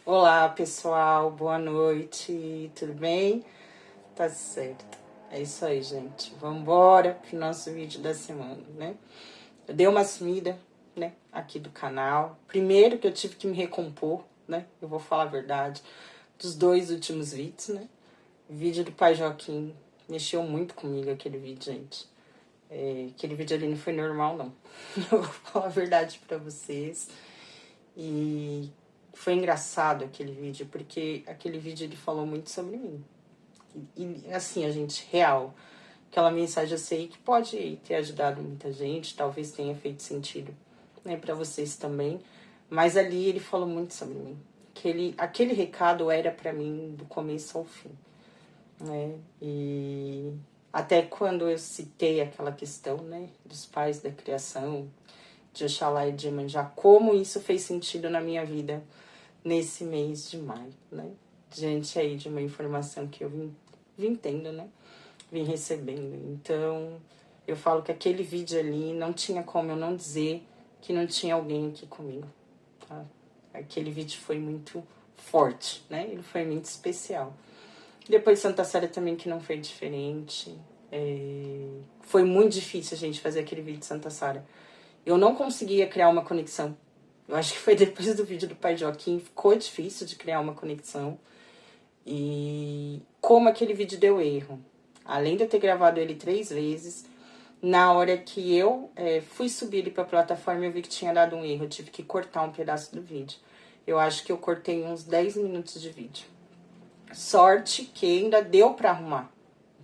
Olá, pessoal, boa noite, tudo bem? Tá certo. É isso aí, gente. Vamos embora pro nosso vídeo da semana, né? Eu dei uma sumida, né, aqui do canal. Primeiro que eu tive que me recompor, né? Eu vou falar a verdade. Dos 2 últimos vídeos, né? O vídeo do Pai Joaquim mexeu muito comigo, aquele vídeo, gente. Aquele vídeo ali não foi normal, não. Eu vou falar a verdade pra vocês. E foi engraçado aquele vídeo, porque aquele vídeo ele falou muito sobre mim. E assim, a gente, real. Aquela mensagem eu sei que pode ter ajudado muita gente, talvez tenha feito sentido, né, para vocês também. Mas ali ele falou muito sobre mim. Aquele recado era para mim do começo ao fim, né? E até quando eu citei aquela questão, né, dos pais da criação, de Oxalá e de Iemanjá, como isso fez sentido na minha vida nesse mês de maio, né? Diante aí de uma informação que eu vim tendo, né? Vim recebendo. Então, eu falo que aquele vídeo ali não tinha como eu não dizer que não tinha alguém aqui comigo, tá? Aquele vídeo foi muito forte, né? Ele foi muito especial. Depois Santa Célia também, que não foi diferente. Foi muito difícil a gente fazer aquele vídeo de Santa Sara. Eu não conseguia criar uma conexão. Eu acho que foi depois do vídeo do Pai Joaquim, ficou difícil de criar uma conexão. E como aquele vídeo deu erro. Além de eu ter gravado ele 3 vezes, na hora que eu fui subir ele pra plataforma, eu vi que tinha dado um erro. Eu tive que cortar um pedaço do vídeo. Eu acho que eu cortei uns 10 minutos de vídeo. Sorte que ainda deu pra arrumar.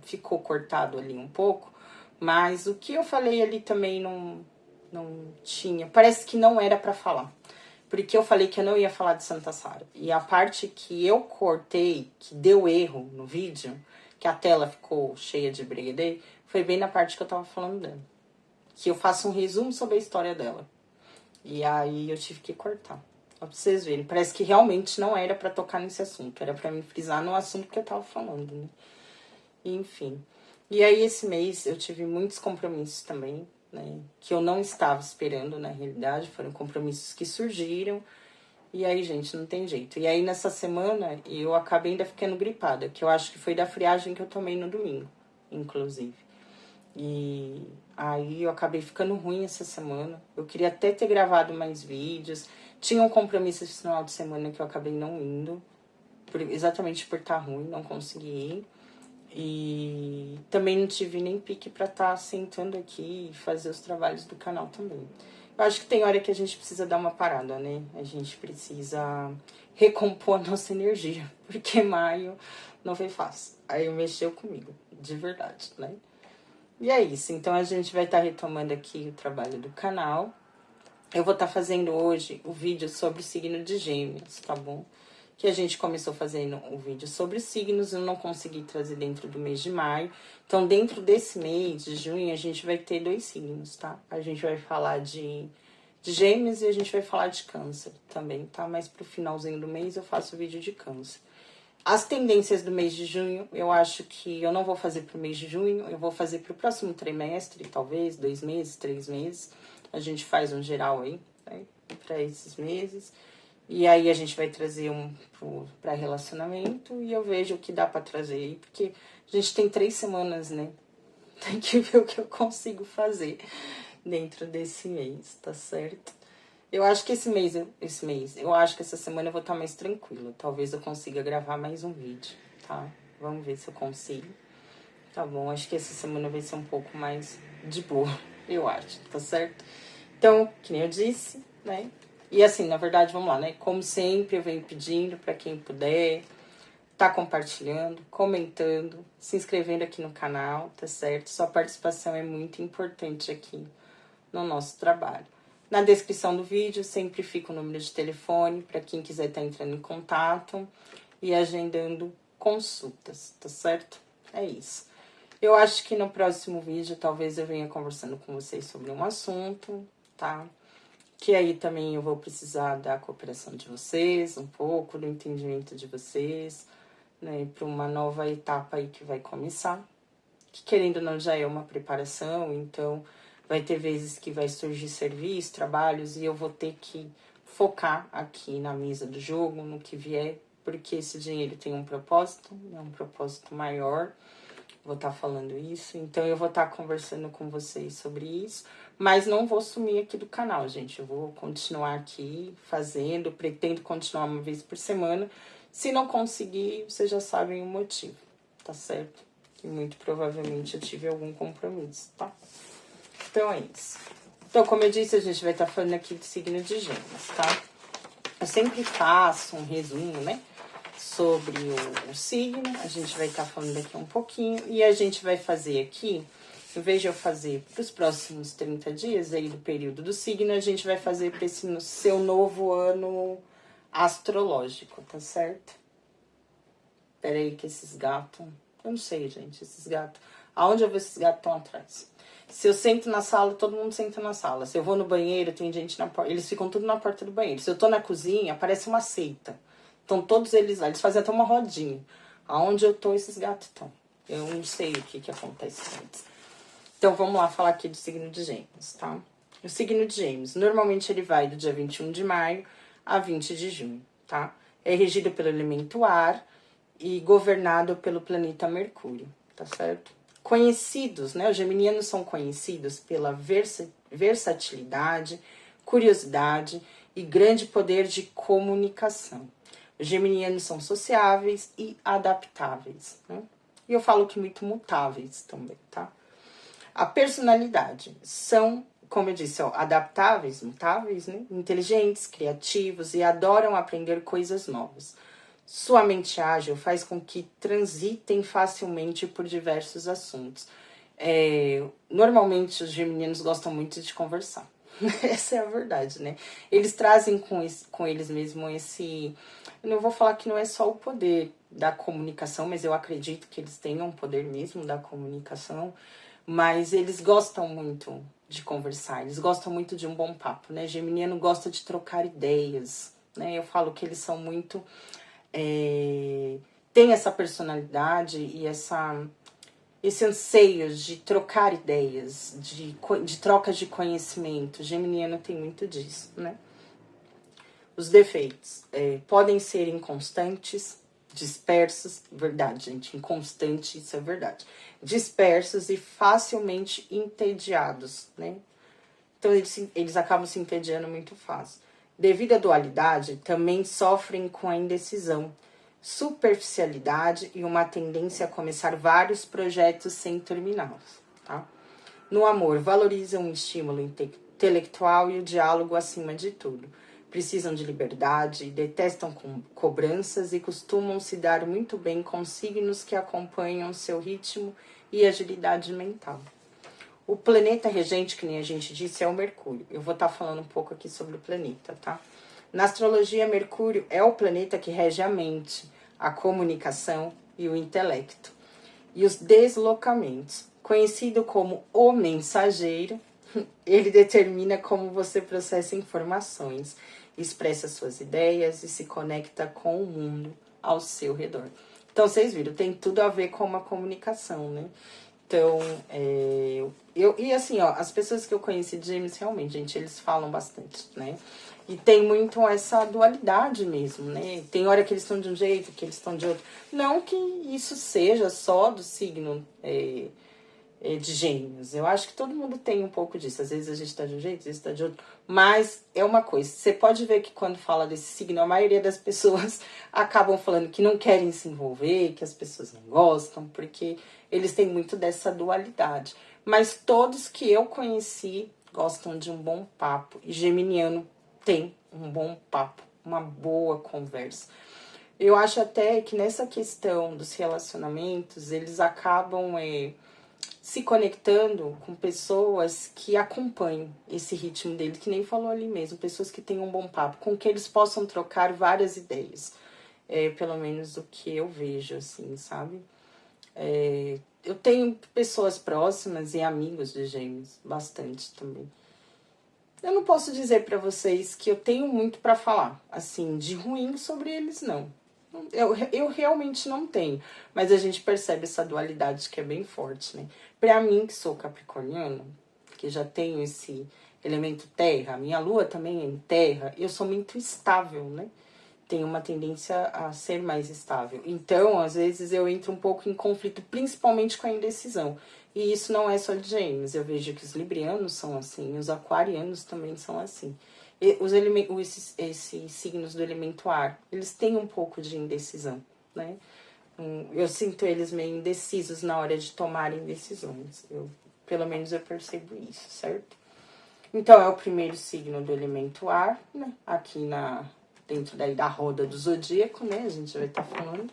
Ficou cortado ali um pouco, mas o que eu falei ali também não tinha. Parece que não era pra falar. Porque eu falei que eu não ia falar de Santa Sara. E a parte que eu cortei, que deu erro no vídeo, que a tela ficou cheia de brigadeiro, foi bem na parte que eu tava falando dela. Que eu faço um resumo sobre a história dela. E aí eu tive que cortar. Ó, pra vocês verem. Parece que realmente não era pra tocar nesse assunto. Era pra me frisar no assunto que eu tava falando, né? Enfim. E aí esse mês eu tive muitos compromissos também, né? Que eu não estava esperando, na realidade. Foram compromissos que surgiram. E aí, gente, não tem jeito. E aí, nessa semana, eu acabei ainda ficando gripada, que eu acho que foi da friagem que eu tomei no domingo, inclusive. E aí, eu acabei ficando ruim essa semana. Eu queria até ter gravado mais vídeos. Tinha um compromisso esse final de semana que eu acabei não indo, exatamente por estar ruim, não consegui ir. E também não tive nem pique pra estar sentando aqui e fazer os trabalhos do canal também. Eu acho que tem hora que a gente precisa dar uma parada, né? A gente precisa recompor a nossa energia, porque maio não foi fácil. Aí mexeu comigo, de verdade, né? E é isso, então a gente vai estar retomando aqui o trabalho do canal. Eu vou estar fazendo hoje o vídeo sobre o signo de Gêmeos, tá bom? Que a gente começou fazendo um vídeo sobre signos, eu não consegui trazer dentro do mês de maio. Então, dentro desse mês de junho, a gente vai ter 2 signos, tá? A gente vai falar de Gêmeos e a gente vai falar de Câncer também, tá? Mas pro finalzinho do mês eu faço o vídeo de Câncer. As tendências do mês de junho, eu acho que eu não vou fazer pro mês de junho, eu vou fazer pro próximo trimestre, talvez 2 meses, 3 meses. A gente faz um geral aí, né, para esses meses. E aí a gente vai trazer um para relacionamento e eu vejo o que dá para trazer aí, porque a gente tem 3 semanas, né? Tem que ver o que eu consigo fazer dentro desse mês, tá certo? Eu acho que esse mês, eu acho que essa semana eu vou estar mais tranquila. Talvez eu consiga gravar mais um vídeo, tá? Vamos ver se eu consigo. Tá bom, acho que essa semana vai ser um pouco mais de boa, eu acho, tá certo? Então, que nem eu disse, né? E assim, na verdade, vamos lá, né? Como sempre, eu venho pedindo para quem puder, tá compartilhando, comentando, se inscrevendo aqui no canal, tá certo? Sua participação é muito importante aqui no nosso trabalho. Na descrição do vídeo sempre fica o número de telefone para quem quiser estar entrando em contato e agendando consultas, tá certo? É isso. Eu acho que no próximo vídeo talvez eu venha conversando com vocês sobre um assunto, tá? Que aí também eu vou precisar da cooperação de vocês, um pouco do entendimento de vocês, né, para uma nova etapa aí que vai começar. Que querendo ou não já é uma preparação, então vai ter vezes que vai surgir serviço, trabalhos, e eu vou ter que focar aqui na mesa do jogo, no que vier, porque esse dinheiro tem um propósito, é um propósito maior. Vou estar falando isso, então eu vou estar conversando com vocês sobre isso, mas não vou sumir aqui do canal, gente. Eu vou continuar aqui fazendo, pretendo continuar uma vez por semana. Se não conseguir, vocês já sabem o motivo, tá certo? Que muito provavelmente eu tive algum compromisso, tá? Então é isso. Então, como eu disse, a gente vai estar falando aqui do signo de Gêmeos, tá? Eu sempre faço um resumo, né? Sobre o signo, a gente vai estar falando aqui um pouquinho, e a gente vai fazer aqui, em vez de eu fazer para os próximos 30 dias aí do período do signo, a gente vai fazer para esse seu novo ano astrológico, tá certo? Pera aí que esses gatos, eu não sei, gente, esses gatos, aonde eu vejo esses gatos estão atrás? Se eu sento na sala, todo mundo senta na sala. Se eu vou no banheiro, tem gente na porta, eles ficam tudo na porta do banheiro. Se eu tô na cozinha, parece uma seita. Então, todos eles lá, eles fazem até uma rodinha. Aonde eu tô, esses gatos estão. Eu não sei o que acontece com eles. Então, vamos lá falar aqui do signo de Gêmeos, tá? O signo de Gêmeos, normalmente ele vai do dia 21 de maio a 20 de junho, tá? É regido pelo elemento ar e governado pelo planeta Mercúrio, tá certo? Conhecidos, né? Os geminianos são conhecidos pela versatilidade, curiosidade e grande poder de comunicação. Os geminianos são sociáveis e adaptáveis, né? E eu falo que muito mutáveis também, tá? A personalidade são, como eu disse, ó, adaptáveis, mutáveis, né? Inteligentes, criativos e adoram aprender coisas novas. Sua mente ágil faz com que transitem facilmente por diversos assuntos. Normalmente os geminianos gostam muito de conversar. Essa é a verdade, né? Eles trazem com eles mesmo esse... Eu não vou falar que não é só o poder da comunicação, mas eu acredito que eles tenham o poder mesmo da comunicação. Mas eles gostam muito de conversar, eles gostam muito de um bom papo, né? Geminiano gosta de trocar ideias, né? Eu falo que eles são muito... tem essa personalidade e esse anseio de trocar ideias, de troca de conhecimento. Geminiano tem muito disso, né? Os defeitos podem ser inconstantes, dispersos, verdade, gente, inconstante, isso é verdade. Dispersos e facilmente entediados, né? Então eles acabam se entediando muito fácil. Devido à dualidade, também sofrem com a indecisão, superficialidade e uma tendência a começar vários projetos sem terminá-los, tá? No amor, valorizam o estímulo intelectual e o diálogo acima de tudo. Precisam de liberdade, detestam cobranças e costumam se dar muito bem com signos que acompanham seu ritmo e agilidade mental. O planeta regente, que nem a gente disse, é o Mercúrio. Eu vou estar falando um pouco aqui sobre o planeta, tá? Na astrologia, Mercúrio é o planeta que rege a mente, a comunicação e o intelecto. E os deslocamentos. Conhecido como o mensageiro, ele determina como você processa informações, expressa suas ideias e se conecta com o mundo ao seu redor. Então, vocês viram, tem tudo a ver com uma comunicação, né? Então, e assim, ó, as pessoas que eu conheci de Gêmeos, realmente, gente, eles falam bastante, né? E tem muito essa dualidade mesmo, né? Tem hora que eles estão de um jeito, que eles estão de outro. Não que isso seja só do signo de Gêmeos. Eu acho que todo mundo tem um pouco disso. Às vezes a gente tá de um jeito, às vezes tá de outro. Mas é uma coisa, você pode ver que quando fala desse signo, a maioria das pessoas acabam falando que não querem se envolver, que as pessoas não gostam, porque eles têm muito dessa dualidade. Mas todos que eu conheci gostam de um bom papo. E geminiano tem um bom papo, uma boa conversa. Eu acho até que nessa questão dos relacionamentos, eles acabam se conectando com pessoas que acompanham esse ritmo dele, que nem falou ali mesmo, pessoas que têm um bom papo, com que eles possam trocar várias ideias. Pelo menos o que eu vejo, assim, sabe? Eu tenho pessoas próximas e amigos de Gêmeos, bastante também. Eu não posso dizer pra vocês que eu tenho muito pra falar, assim, de ruim sobre eles, não. Eu realmente não tenho, mas a gente percebe essa dualidade que é bem forte, né? Pra mim, que sou capricorniano, porque já tenho esse elemento terra, minha lua também é em terra, eu sou muito estável, né? Tenho uma tendência a ser mais estável. Então, às vezes, eu entro um pouco em conflito, principalmente com a indecisão. E isso não é só de Gêmeos. Eu vejo que os librianos são assim, os aquarianos também são assim. E esses signos do elemento ar, eles têm um pouco de indecisão, né? Eu sinto eles meio indecisos na hora de tomarem decisões. Pelo menos eu percebo isso, certo? Então, é o primeiro signo do elemento ar, né? Aqui dentro daí da roda do zodíaco, né? A gente vai estar falando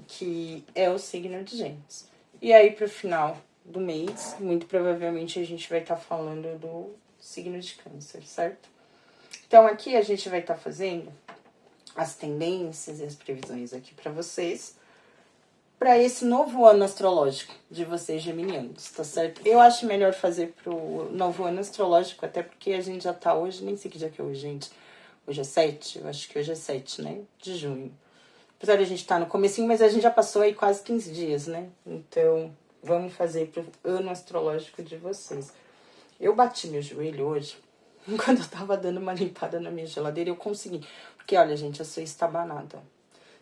que é o signo de Gêmeos. E aí, pro final do mês, muito provavelmente a gente vai estar falando do signo de Câncer, certo? Então, aqui a gente vai estar fazendo as tendências e as previsões aqui para vocês, para esse novo ano astrológico de vocês geminianos, tá certo? Eu acho melhor fazer pro novo ano astrológico, até porque a gente já tá hoje, nem sei que dia que é hoje, gente. Hoje é 7, eu acho que hoje é 7, né? De junho. Apesar de a gente estar no comecinho, mas a gente já passou aí quase 15 dias, né? Então, vamos fazer pro ano astrológico de vocês. Eu bati meu joelho hoje, quando eu tava dando uma limpada na minha geladeira, eu consegui. Porque, olha, gente, eu sou estabanada.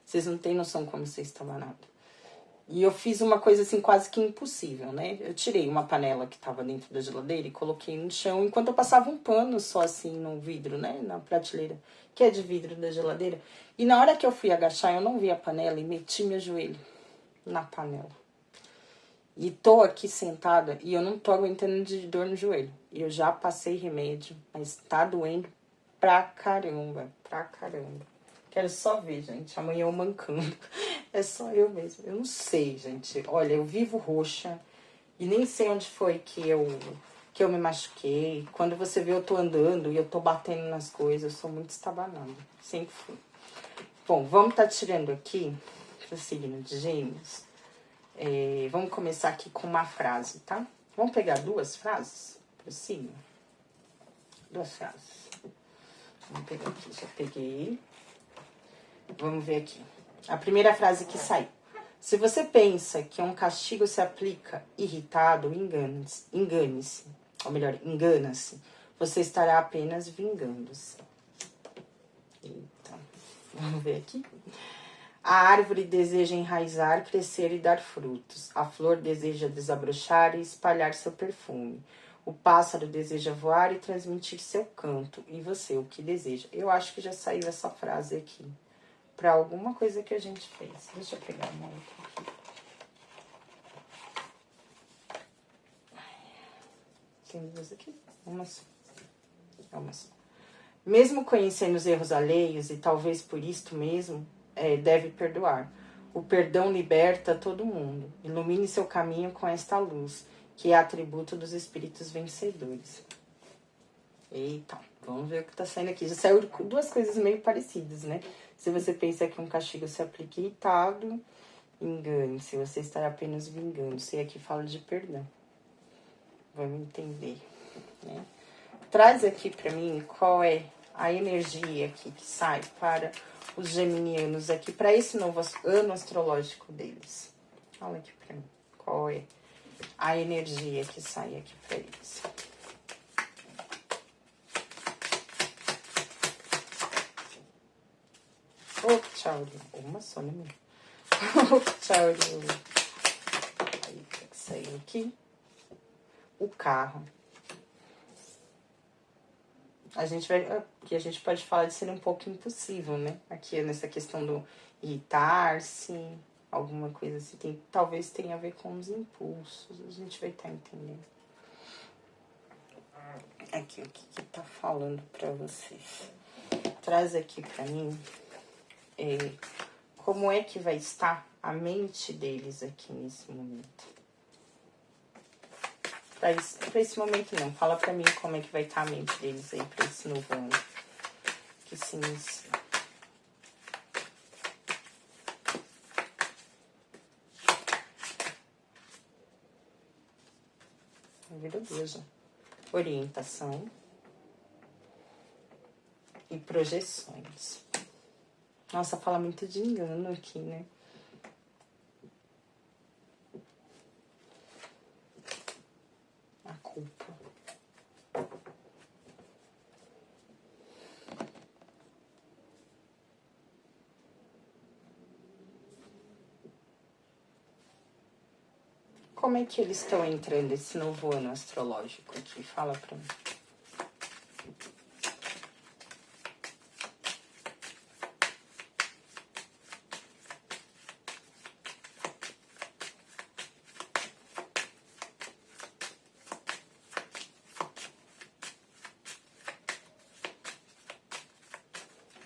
Vocês não têm noção como eu sou estabanada. E eu fiz uma coisa assim quase que impossível, né? Eu tirei uma panela que tava dentro da geladeira e coloquei no chão enquanto eu passava um pano só assim no vidro, né? Na prateleira, que é de vidro da geladeira. E na hora que eu fui agachar, eu não vi a panela e meti meu joelho na panela. E tô aqui sentada e eu não tô aguentando de dor no joelho. E eu já passei remédio, mas tá doendo pra caramba, pra caramba. Quero só ver, gente. Amanhã eu mancando. É só eu mesmo. Eu não sei, gente. Olha, eu vivo roxa. E nem sei onde foi que eu me machuquei. Quando você vê, eu tô andando e eu tô batendo nas coisas. Eu sou muito estabanada. Sempre fui. Bom, vamos tá tirando aqui pro signo de Gêmeos. Vamos começar aqui com uma frase, tá? Vamos pegar duas frases pro signo? Duas frases. Vamos pegar aqui. Já peguei. Vamos ver aqui. A primeira frase que saiu. Se você pensa que um castigo se aplica irritado, engane-se. Ou melhor, engana-se. Você estará apenas vingando-se. Eita. Vamos ver aqui. A árvore deseja enraizar, crescer e dar frutos. A flor deseja desabrochar e espalhar seu perfume. O pássaro deseja voar e transmitir seu canto. E você, o que deseja? Eu acho que já saiu essa frase aqui. Para alguma coisa que a gente fez. Deixa eu pegar uma outra aqui. Tem duas aqui? Uma só. É uma só. Mesmo conhecendo os erros alheios, e talvez por isto mesmo, deve perdoar. O perdão liberta todo mundo. Ilumine seu caminho com esta luz, que é atributo dos espíritos vencedores. Eita, vamos ver o que tá saindo aqui. Já saiu duas coisas meio parecidas, né? Se você pensa que um castigo se aplica irritado, engane-se, você está apenas vingando-se. E aqui fala de perdão. Vamos entender, né? Traz aqui pra mim qual é a energia aqui que sai para os geminianos aqui, para esse novo ano astrológico deles. Fala aqui pra mim qual é a energia que sai aqui pra eles. Ô, tchau, uma só, né, minha? Ô, tchau, aí, que saiu aqui. O carro. A gente vai... Porque a gente pode falar de ser um pouco impossível, né? Aqui, nessa questão do irritar-se, alguma coisa assim. Talvez tenha a ver com os impulsos. A gente vai estar entendendo. Aqui, o que tá falando pra vocês? Traz aqui pra mim... como é que vai estar a mente deles aqui nesse momento. Pra esse momento não, fala pra mim como é que vai estar a mente deles aí pra esse novo ano que se inicia. Beleza. Orientação e projeções. Nossa, fala muito de engano aqui, né? A culpa. como é que eles estão entrando esse novo ano astrológico aqui? Fala pra mim.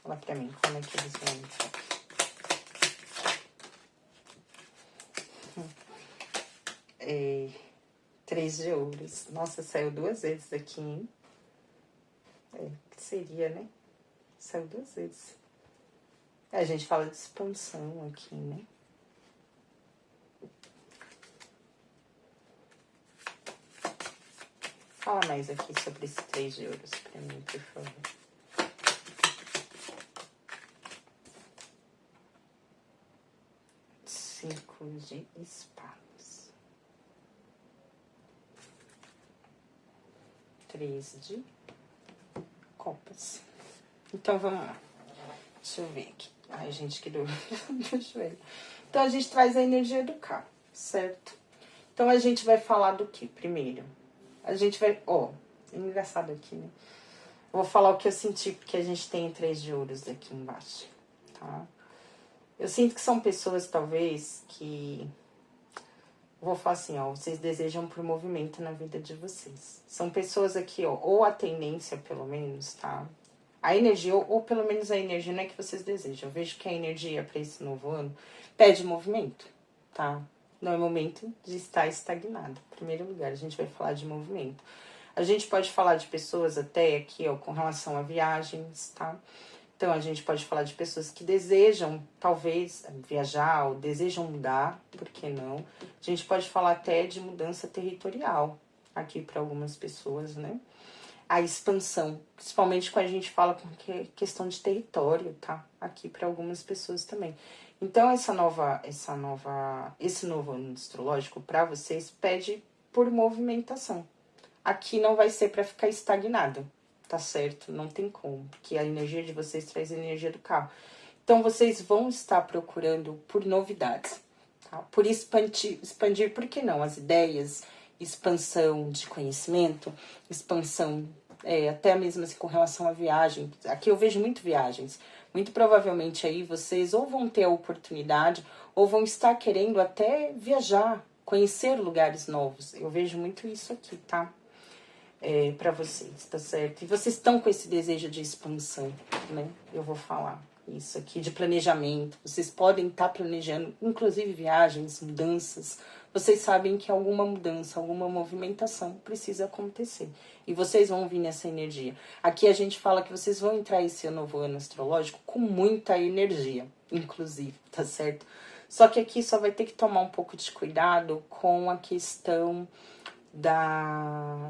Fala pra mim, como é que eles vão entrar? 3 de ouros. Nossa, saiu 2 vezes aqui, hein? Que seria, né? Saiu 2 vezes. A gente fala de expansão aqui, né? Fala mais aqui sobre esse 3 de ouros pra mim, por favor. Cinco de espadas. 3 de copas. Então, vamos lá. Deixa eu ver aqui. Ai, gente, que dor no joelho. Então, a gente traz a energia do carro, certo? Então, a gente vai falar do que primeiro? A gente vai... engraçado aqui, né? Vou falar o que eu senti, porque a gente tem 3 de ouros aqui embaixo, tá? Eu sinto que são pessoas, talvez, que... Vou falar assim, vocês desejam por movimento na vida de vocês. São pessoas aqui, ou a tendência, pelo menos, tá? A energia, ou pelo menos a energia não é que vocês desejam. Eu vejo que a energia para esse novo ano pede movimento, tá? Não é momento de estar estagnado. Em primeiro lugar, a gente vai falar de movimento. A gente pode falar de pessoas até aqui, com relação a viagens, tá? Então, a gente pode falar de pessoas que desejam, talvez, viajar ou desejam mudar, por que não? A gente pode falar até de mudança territorial aqui para algumas pessoas, né? A expansão, principalmente quando a gente fala com questão de território, tá? Aqui para algumas pessoas também. Então, esse novo ano astrológico para vocês pede por movimentação. Aqui não vai ser para ficar estagnado, tá certo? Não tem como, porque a energia de vocês traz a energia do carro. Então, vocês vão estar procurando por novidades, tá? Por expandir, por que não? As ideias, expansão de conhecimento, expansão até mesmo assim, com relação à viagem. Aqui eu vejo muito viagens. Muito provavelmente aí vocês ou vão ter a oportunidade ou vão estar querendo até viajar, conhecer lugares novos. Eu vejo muito isso aqui, tá? Para vocês, tá certo? E vocês estão com esse desejo de expansão, né? Eu vou falar isso aqui, de planejamento. Vocês podem estar planejando, inclusive viagens, mudanças. Vocês sabem que alguma mudança, alguma movimentação precisa acontecer. E vocês vão vir nessa energia. Aqui a gente fala que vocês vão entrar esse novo ano astrológico com muita energia, inclusive, tá certo? Só que aqui só vai ter que tomar um pouco de cuidado com a questão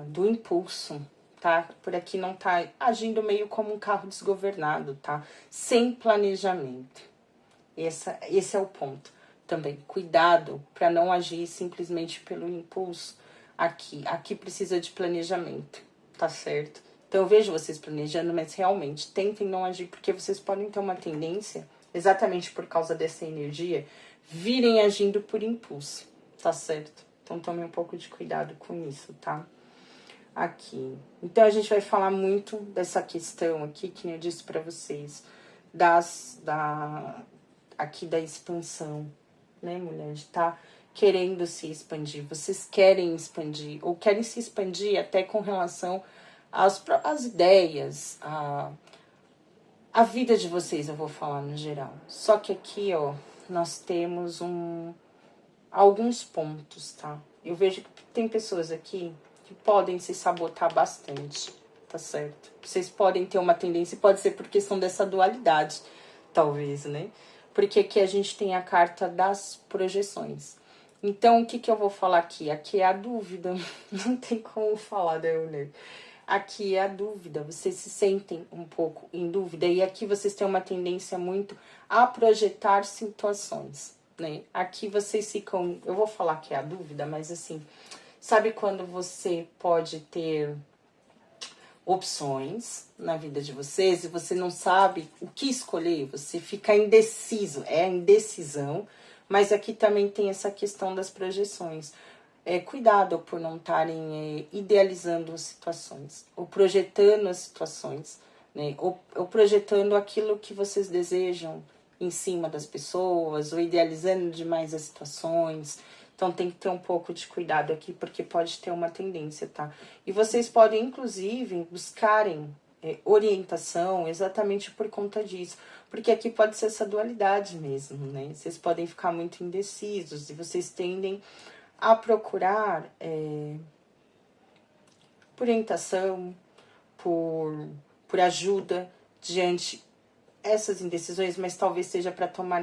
do impulso, tá? Por aqui não tá agindo meio como um carro desgovernado, tá? Sem planejamento. Esse é o ponto. Também, cuidado para não agir simplesmente pelo impulso aqui. Aqui precisa de planejamento, tá certo? Então eu vejo vocês planejando, mas realmente tentem não agir, porque vocês podem ter uma tendência, exatamente por causa dessa energia, virem agindo por impulso, tá certo? Então tome um pouco de cuidado com isso, tá? Aqui. Então a gente vai falar muito dessa questão aqui, que eu disse pra vocês, aqui da expansão, né, mulher? De tá querendo se expandir. Vocês querem expandir, ou querem se expandir até com relação às ideias, a vida de vocês, eu vou falar no geral. Só que aqui, nós temos alguns pontos, tá? Eu vejo que tem pessoas aqui que podem se sabotar bastante, tá certo? Vocês podem ter uma tendência, pode ser por questão dessa dualidade, talvez, né? Porque aqui a gente tem a carta das projeções. Então, o que eu vou falar aqui? Aqui é a dúvida, não tem como falar, né, mulher? Aqui é a dúvida, vocês se sentem um pouco em dúvida, e aqui vocês têm uma tendência muito a projetar situações, né? Aqui vocês ficam, eu vou falar que é a dúvida, mas assim, sabe quando você pode ter opções na vida de vocês e você não sabe o que escolher, você fica indeciso, é a indecisão, mas aqui também tem essa questão das projeções. cuidado por não estarem idealizando as situações, ou projetando as situações, né? Ou projetando aquilo que vocês desejam em cima das pessoas, ou idealizando demais as situações. Então tem que ter um pouco de cuidado aqui, porque pode ter uma tendência, tá? E vocês podem, inclusive, buscarem orientação exatamente por conta disso. Porque aqui pode ser essa dualidade mesmo, né? Vocês podem ficar muito indecisos e vocês tendem a procurar por orientação, por ajuda diante essas indecisões, mas talvez seja para tomar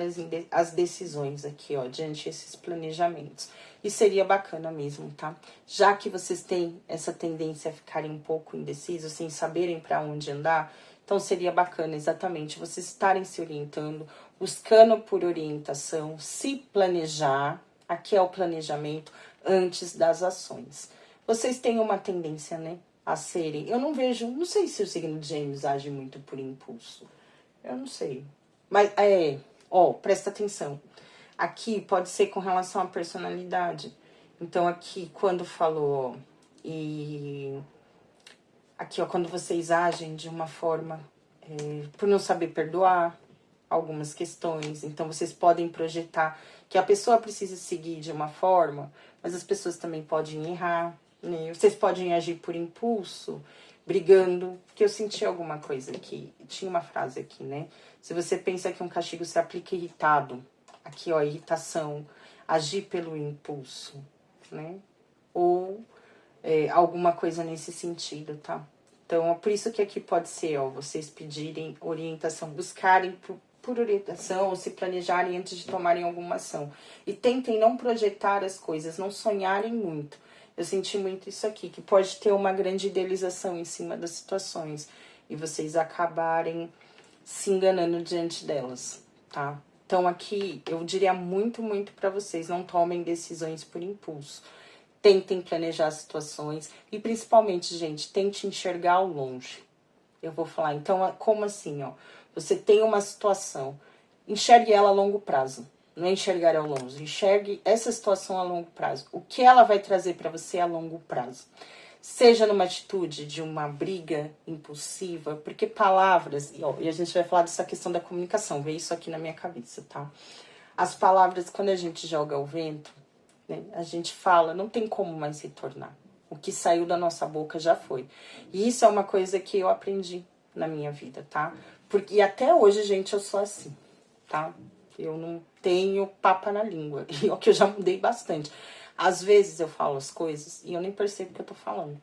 as decisões aqui, ó, diante esses planejamentos. E seria bacana mesmo, tá? Já que vocês têm essa tendência a ficarem um pouco indecisos, sem saberem para onde andar, então seria bacana exatamente vocês estarem se orientando, buscando por orientação, se planejar, aqui é o planejamento, antes das ações. Vocês têm uma tendência, né, a serem, eu não vejo, não sei se o signo de Gêmeos age muito por impulso. Eu não sei. Mas, presta atenção. Aqui pode ser com relação à personalidade. Então, aqui, quando falou... Aqui, ó, quando vocês agem de uma forma... por não saber perdoar algumas questões. Então, vocês podem projetar que a pessoa precisa seguir de uma forma, mas as pessoas também podem errar, né? Vocês podem agir por impulso, brigando, porque eu senti alguma coisa aqui. Tinha uma frase aqui, né? Se você pensa que um castigo se aplica irritado, aqui, ó, irritação, agir pelo impulso, né? Ou alguma coisa nesse sentido, tá? Então, é por isso que aqui pode ser, ó, vocês pedirem orientação, buscarem por orientação ou se planejarem antes de tomarem alguma ação. E tentem não projetar as coisas, não sonharem muito. Eu senti muito isso aqui, que pode ter uma grande idealização em cima das situações e vocês acabarem se enganando diante delas, tá? Então aqui eu diria muito, muito para vocês, não tomem decisões por impulso. Tentem planejar situações e principalmente, gente, tente enxergar ao longe. Eu vou falar, então, como assim, ó? Você tem uma situação, enxergue ela a longo prazo. Não é enxergar ao longe, enxergue essa situação a longo prazo. O que ela vai trazer para você a longo prazo? Seja numa atitude de uma briga impulsiva, porque palavras, e a gente vai falar dessa questão da comunicação, veio isso aqui na minha cabeça, tá? As palavras, quando a gente joga ao vento, né, a gente fala, não tem como mais retornar. O que saiu da nossa boca já foi. E isso é uma coisa que eu aprendi na minha vida, tá? E até hoje, gente, eu sou assim, tá? Eu não tenho papa na língua. E o que eu já mudei bastante. Às vezes eu falo as coisas e eu nem percebo o que eu tô falando.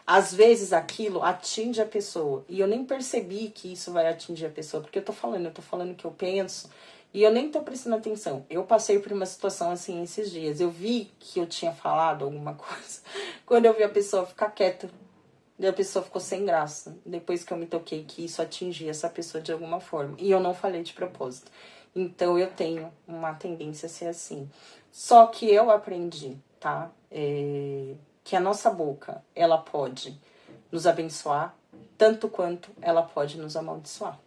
Às vezes aquilo atinge a pessoa e eu nem percebi que isso vai atingir a pessoa, porque eu tô falando o que eu penso e eu nem tô prestando atenção. Eu passei por uma situação assim esses dias. Eu vi que eu tinha falado alguma coisa. Quando eu vi a pessoa ficar quieta, e a pessoa ficou sem graça. Depois que eu me toquei que isso atingia essa pessoa de alguma forma. E eu não falei de propósito. Então eu tenho uma tendência a ser assim. Só que eu aprendi, tá? Que a nossa boca, ela pode nos abençoar, tanto quanto ela pode nos amaldiçoar.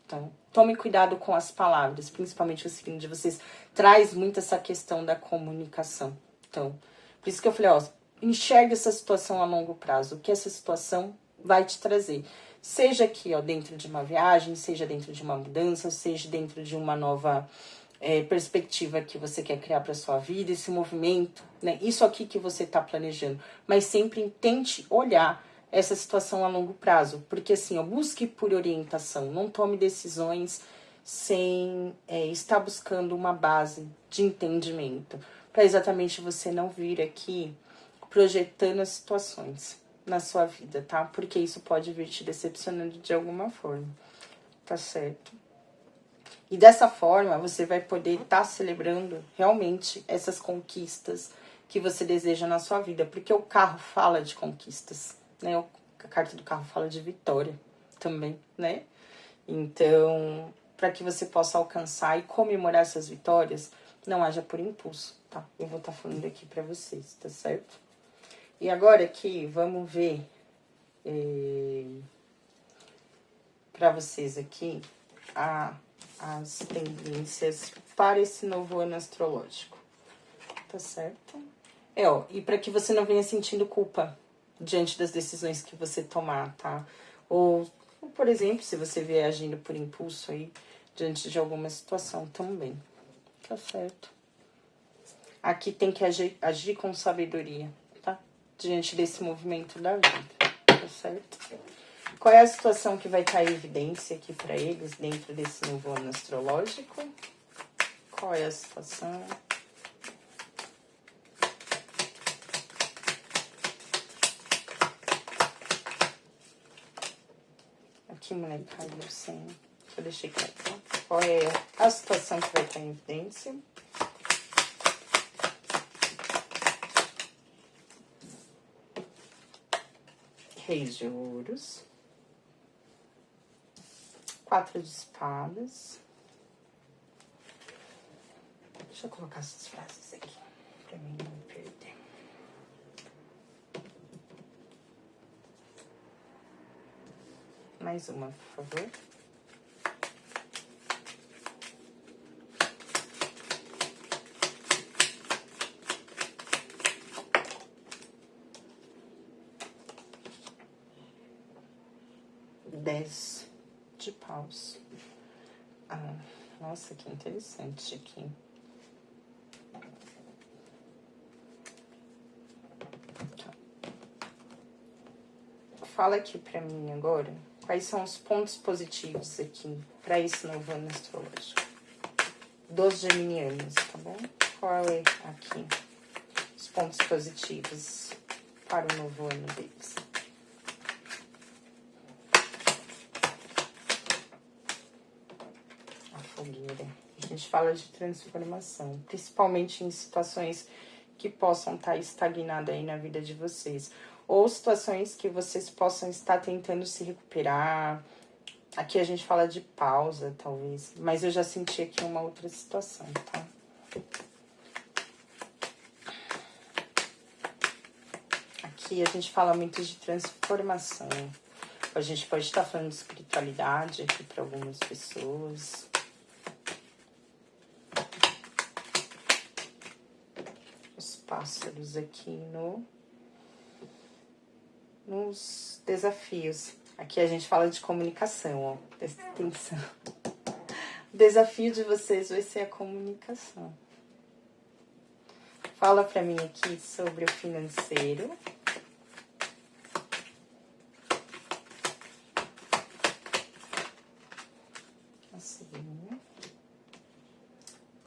Então, tome cuidado com as palavras, principalmente o signo de vocês. Traz muito essa questão da comunicação. Então, por isso que eu falei, ó, enxergue essa situação a longo prazo, o que essa situação vai te trazer. Seja aqui, ó, dentro de uma viagem, seja dentro de uma mudança, seja dentro de uma nova perspectiva que você quer criar para sua vida, esse movimento, né? Isso aqui que você está planejando. Mas sempre tente olhar essa situação a longo prazo, porque assim, ó, busque por orientação, não tome decisões sem estar buscando uma base de entendimento, para exatamente você não vir aqui projetando as situações na sua vida, tá? Porque isso pode vir te decepcionando de alguma forma, tá certo? E dessa forma, você vai poder estar celebrando realmente essas conquistas que você deseja na sua vida. Porque o carro fala de conquistas, né? A carta do carro fala de vitória também, né? Então, para que você possa alcançar e comemorar essas vitórias, não haja por impulso, tá? Eu vou estar falando aqui para vocês, tá certo? E agora aqui, vamos ver para vocês aqui as tendências para esse novo ano astrológico, tá certo? É, ó, e para que você não venha sentindo culpa diante das decisões que você tomar, tá? Ou, por exemplo, se você vier agindo por impulso aí, diante de alguma situação também, tá certo? Aqui tem que agir com sabedoria, tá? Diante desse movimento da vida, tá certo? Qual é a situação que vai estar em evidência aqui para eles dentro desse novo ano astrológico? Qual é a situação? Aqui, molecada, eu sei. Eu deixei quieto. Qual é a situação que vai estar em evidência? Reis de ouros. 4 de espadas. Deixa eu colocar essas frases aqui, pra mim não perder. Mais uma, por favor. Dez de paus. Ah, nossa, que interessante aqui. Tá. Fala aqui pra mim agora quais são os pontos positivos aqui para esse novo ano astrológico dos geminianos, tá bom? Qual é aqui os pontos positivos para o novo ano deles? A fogueira. A gente fala de transformação, principalmente em situações que possam estar estagnadas aí na vida de vocês. Ou situações que vocês possam estar tentando se recuperar. Aqui a gente fala de pausa, talvez. Mas eu já senti aqui uma outra situação, tá? Aqui a gente fala muito de transformação. A gente pode estar falando de espiritualidade aqui para algumas pessoas. Os pássaros aqui nos desafios. Aqui a gente fala de comunicação, ó. Presta atenção. O desafio de vocês vai ser a comunicação. Fala pra mim aqui sobre o financeiro. Assim.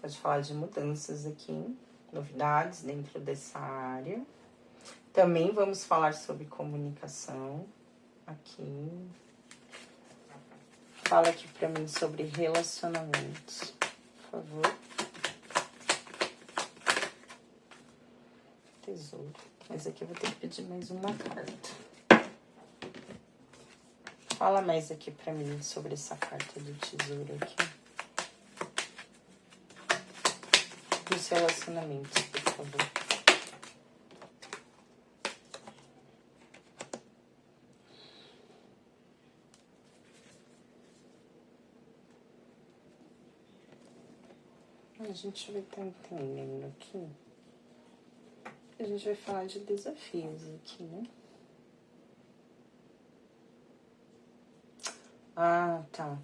Pode falar de mudanças aqui, novidades dentro dessa área. Também vamos falar sobre comunicação aqui. Fala aqui pra mim sobre relacionamentos, por favor. Tesouro. Mas aqui eu vou ter que pedir mais uma carta. Fala mais aqui pra mim sobre essa carta do tesouro aqui. Dos relacionamentos, por favor. A gente vai estar entendendo aqui. A gente vai falar de desafios aqui, né? Ah, tá.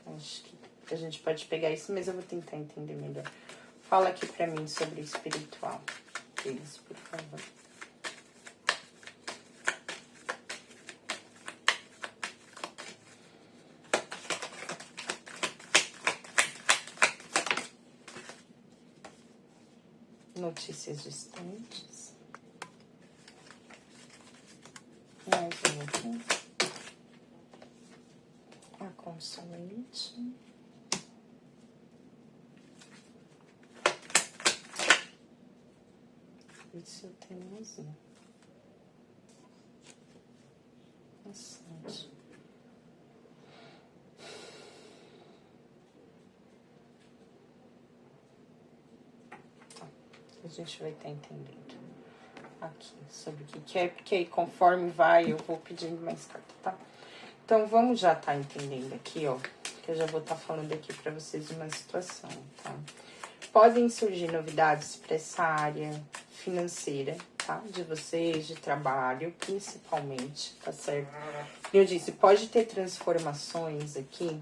Acho que a gente pode pegar isso, mas eu vou tentar entender melhor. Fala aqui pra mim sobre o espiritual deles, por favor. Notícias distantes. Mais um aqui. A consoante. Isso eu tenho razão. Bastante. A gente vai estar entendendo aqui sobre o que é, porque aí conforme vai eu vou pedindo mais carta, tá? Então vamos já estar entendendo aqui, ó, que eu já vou estar falando aqui pra vocês uma situação, tá? Podem surgir novidades para essa área financeira, tá? De vocês, de trabalho, principalmente, tá certo? Eu disse, pode ter transformações aqui.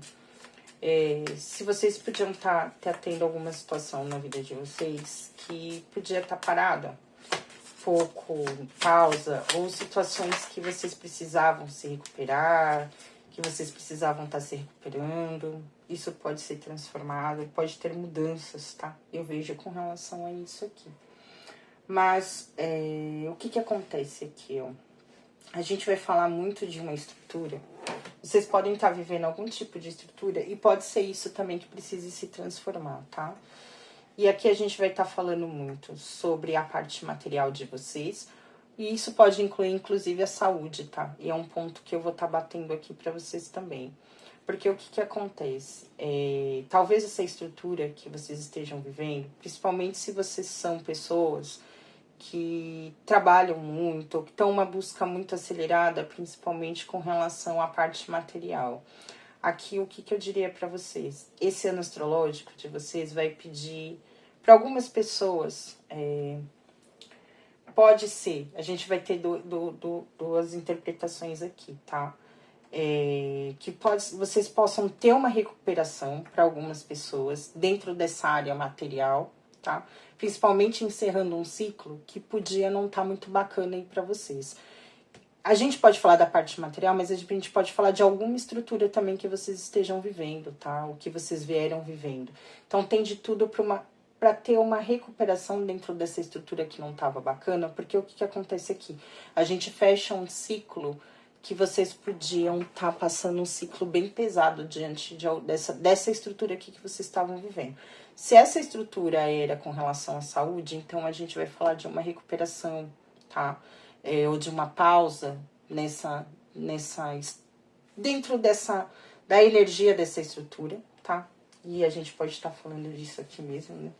Se vocês podiam estar tendo alguma situação na vida de vocês que podia estar parada, pouco, pausa, ou situações que vocês precisavam se recuperar, que vocês precisavam estar se recuperando, isso pode ser transformado, pode ter mudanças, tá? Eu vejo com relação a isso aqui. Mas, o que acontece aqui, ó? A gente vai falar muito de uma estrutura. Vocês podem estar vivendo algum tipo de estrutura e pode ser isso também que precise se transformar, tá? E aqui a gente vai estar falando muito sobre a parte material de vocês. E isso pode incluir, inclusive, a saúde, tá? E é um ponto que eu vou estar batendo aqui para vocês também. Porque o que acontece? Talvez essa estrutura que vocês estejam vivendo, principalmente se vocês são pessoas que trabalham muito, ou que estão uma busca muito acelerada, principalmente com relação à parte material. Aqui, o que eu diria para vocês? Esse ano astrológico de vocês vai pedir para algumas pessoas, pode ser, a gente vai ter duas interpretações aqui, tá? Que vocês possam ter uma recuperação para algumas pessoas dentro dessa área material, tá? Principalmente encerrando um ciclo que podia não estar muito bacana aí para vocês. A gente pode falar da parte material, mas a gente pode falar de alguma estrutura também que vocês estejam vivendo, tá? O que vocês vieram vivendo. Então tem de tudo para ter uma recuperação dentro dessa estrutura que não estava bacana, porque o que acontece aqui? A gente fecha um ciclo que vocês podiam estar passando um ciclo bem pesado diante dessa estrutura aqui que vocês estavam vivendo. Se essa estrutura era com relação à saúde, então a gente vai falar de uma recuperação, tá? Ou de uma pausa dentro da energia dessa estrutura, tá? E a gente pode estar falando disso aqui mesmo, né?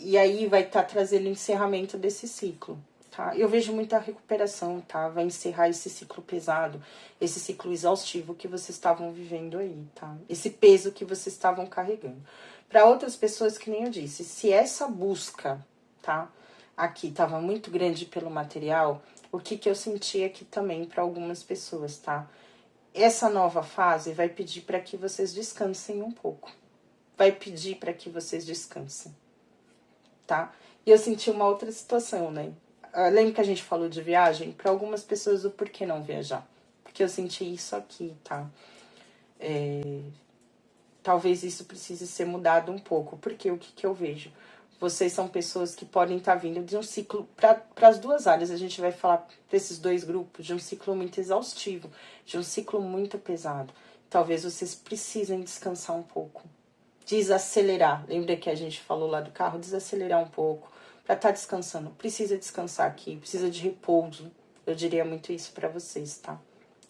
E aí vai estar trazendo o encerramento desse ciclo, tá? Eu vejo muita recuperação, tá? Vai encerrar esse ciclo pesado, esse ciclo exaustivo que vocês estavam vivendo aí, tá? Esse peso que vocês estavam carregando. Para outras pessoas, que nem eu disse, se essa busca, tá? Aqui estava muito grande pelo material, o que eu senti aqui também para algumas pessoas, tá? Essa nova fase vai pedir para que vocês descansem um pouco. Vai pedir para que vocês descansem, tá? E eu senti uma outra situação, né? Lembra que a gente falou de viagem? Para algumas pessoas, o porquê não viajar? Porque eu senti isso aqui, tá? Talvez isso precise ser mudado um pouco. Porque o que eu vejo? Vocês são pessoas que podem estar vindo de um ciclo, para as duas áreas, a gente vai falar para esses dois grupos, de um ciclo muito exaustivo, de um ciclo muito pesado. Talvez vocês precisem descansar um pouco, desacelerar. Lembra que a gente falou lá do carro? Desacelerar um pouco, para estar descansando. Precisa descansar aqui, precisa de repouso. Eu diria muito isso para vocês, tá?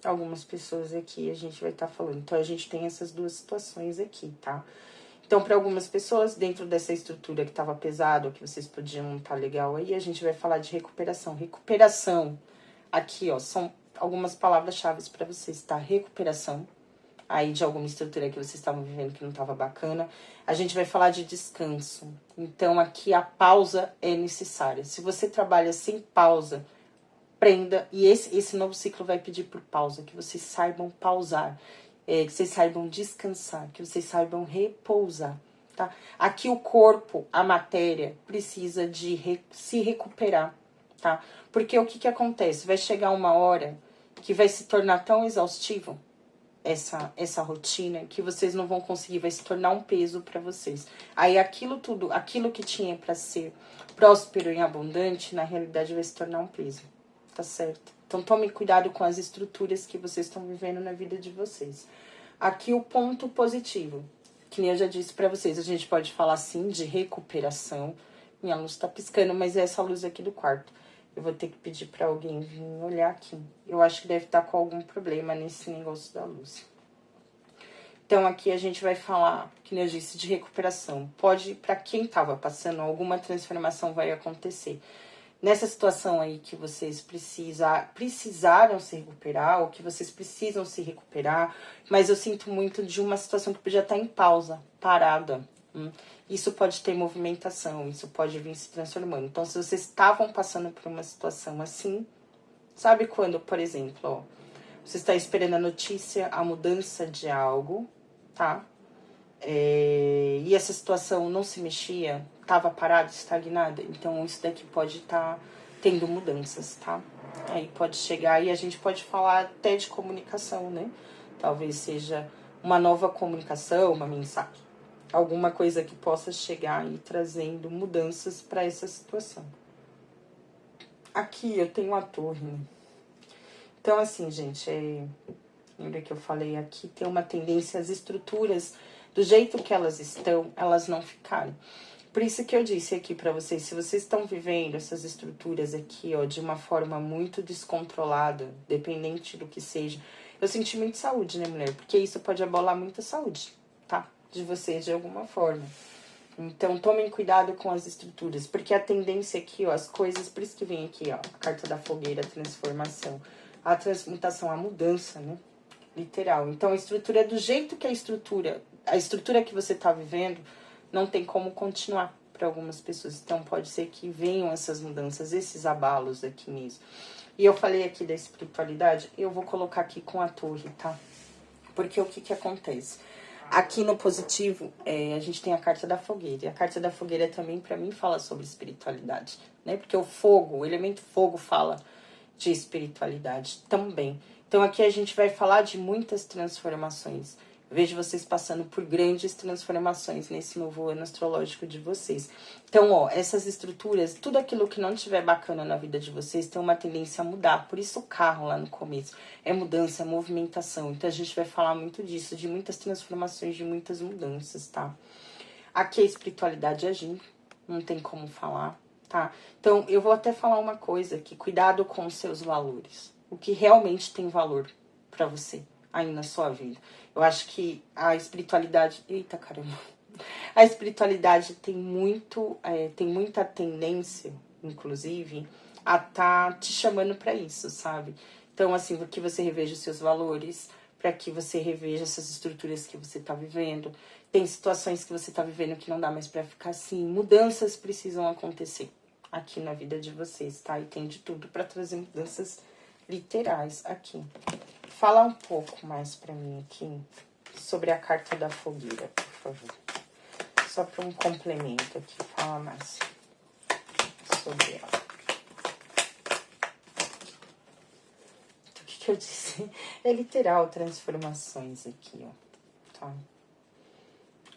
Algumas pessoas aqui a gente vai estar falando. Então, a gente tem essas duas situações aqui, tá? Então, para algumas pessoas, dentro dessa estrutura que estava pesado, que vocês podiam estar legal aí, a gente vai falar de recuperação. Recuperação, aqui, ó, são algumas palavras-chave para vocês, tá? Recuperação, aí de alguma estrutura que vocês estavam vivendo que não estava bacana. A gente vai falar de descanso. Então, aqui a pausa é necessária. Se você trabalha sem pausa, prenda. E esse novo ciclo vai pedir por pausa, que vocês saibam pausar. Que vocês saibam descansar, que vocês saibam repousar, tá? Aqui o corpo, a matéria, precisa de se recuperar, tá? Porque o que acontece? Vai chegar uma hora que vai se tornar tão exaustivo essa rotina, que vocês não vão conseguir, vai se tornar um peso para vocês. Aí aquilo que tinha para ser próspero e abundante, na realidade vai se tornar um peso, tá certo? Então tome cuidado com as estruturas que vocês estão vivendo na vida de vocês. Aqui o ponto positivo, que nem eu já disse para vocês, a gente pode falar sim de recuperação. Minha luz tá piscando, mas é essa luz aqui do quarto. Eu vou ter que pedir para alguém vir olhar aqui. Eu acho que deve estar com algum problema nesse negócio da luz. Então aqui a gente vai falar, que nem eu disse, de recuperação. Pode, para quem estava passando, alguma transformação vai acontecer. Nessa situação aí que vocês precisaram se recuperar, ou que vocês precisam se recuperar, mas eu sinto muito de uma situação que podia estar em pausa, parada, Isso pode ter movimentação, isso pode vir se transformando. Então, se vocês estavam passando por uma situação assim, sabe quando, por exemplo, ó, você está esperando a notícia, a mudança de algo, tá? E essa situação não se mexia, estava parada, estagnada. Então, isso daqui pode estar tendo mudanças, tá? Aí pode chegar e a gente pode falar até de comunicação, né? Talvez seja uma nova comunicação, uma mensagem, alguma coisa que possa chegar e trazendo mudanças para essa situação. Aqui eu tenho a torre, né? Então, assim, gente, lembra que eu falei aqui, tem uma tendência às estruturas, do jeito que elas estão, elas não ficarem. Por isso que eu disse aqui pra vocês, se vocês estão vivendo essas estruturas aqui, ó, de uma forma muito descontrolada, dependente do que seja, eu senti muito saúde, né, mulher? Porque isso pode abalar muita saúde, tá? De vocês, de alguma forma. Então, tomem cuidado com as estruturas, porque a tendência aqui, ó, as coisas, por isso que vem aqui, ó, a carta da fogueira, a transformação, a transmutação, a mudança, né? Literal. Então, a estrutura é do jeito que a estrutura que você tá vivendo, não tem como continuar para algumas pessoas. Então, pode ser que venham essas mudanças, esses abalos aqui mesmo. E eu falei aqui da espiritualidade, eu vou colocar aqui com a torre, tá? Porque o que acontece? Aqui no positivo, a gente tem a carta da fogueira. E a carta da fogueira também, para mim, fala sobre espiritualidade, né? Porque o fogo, o elemento fogo fala de espiritualidade também. Então aqui a gente vai falar de muitas transformações. Vejo vocês passando por grandes transformações nesse novo ano astrológico de vocês. Então, ó, essas estruturas, tudo aquilo que não estiver bacana na vida de vocês tem uma tendência a mudar. Por isso o carro lá no começo é mudança, é movimentação. Então a gente vai falar muito disso, de muitas transformações, de muitas mudanças, tá? Aqui a espiritualidade agindo, não tem como falar, tá? Então, eu vou até falar uma coisa aqui, cuidado com os seus valores. O que realmente tem valor pra você aí na sua vida. Eu acho que a espiritualidade... Eita, caramba! A espiritualidade tem muita tendência, inclusive, a tá te chamando pra isso, sabe? Então, assim, que você reveja os seus valores, para que você reveja essas estruturas que você tá vivendo. Tem situações que você tá vivendo que não dá mais pra ficar assim. Mudanças precisam acontecer aqui na vida de vocês, tá? E tem de tudo pra trazer mudanças literais aqui. Fala um pouco mais pra mim aqui sobre a carta da fogueira, por favor. Só para um complemento aqui, fala mais sobre ela. Então, o que eu disse? É literal, transformações aqui, ó, tá?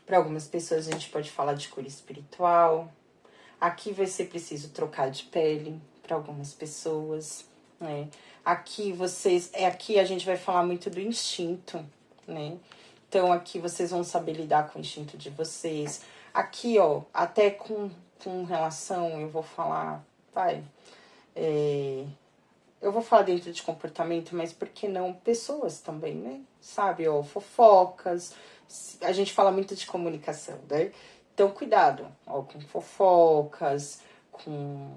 Para algumas pessoas a gente pode falar de cura espiritual. Aqui vai ser preciso trocar de pele para algumas pessoas, né? Aqui aqui a gente vai falar muito do instinto, né? Então aqui vocês vão saber lidar com o instinto de vocês. Aqui, ó, até com relação, eu vou falar, eu vou falar dentro de comportamento, mas por que não pessoas também, né? Sabe, ó, fofocas, a gente fala muito de comunicação, né? Então, cuidado, ó, com fofocas, com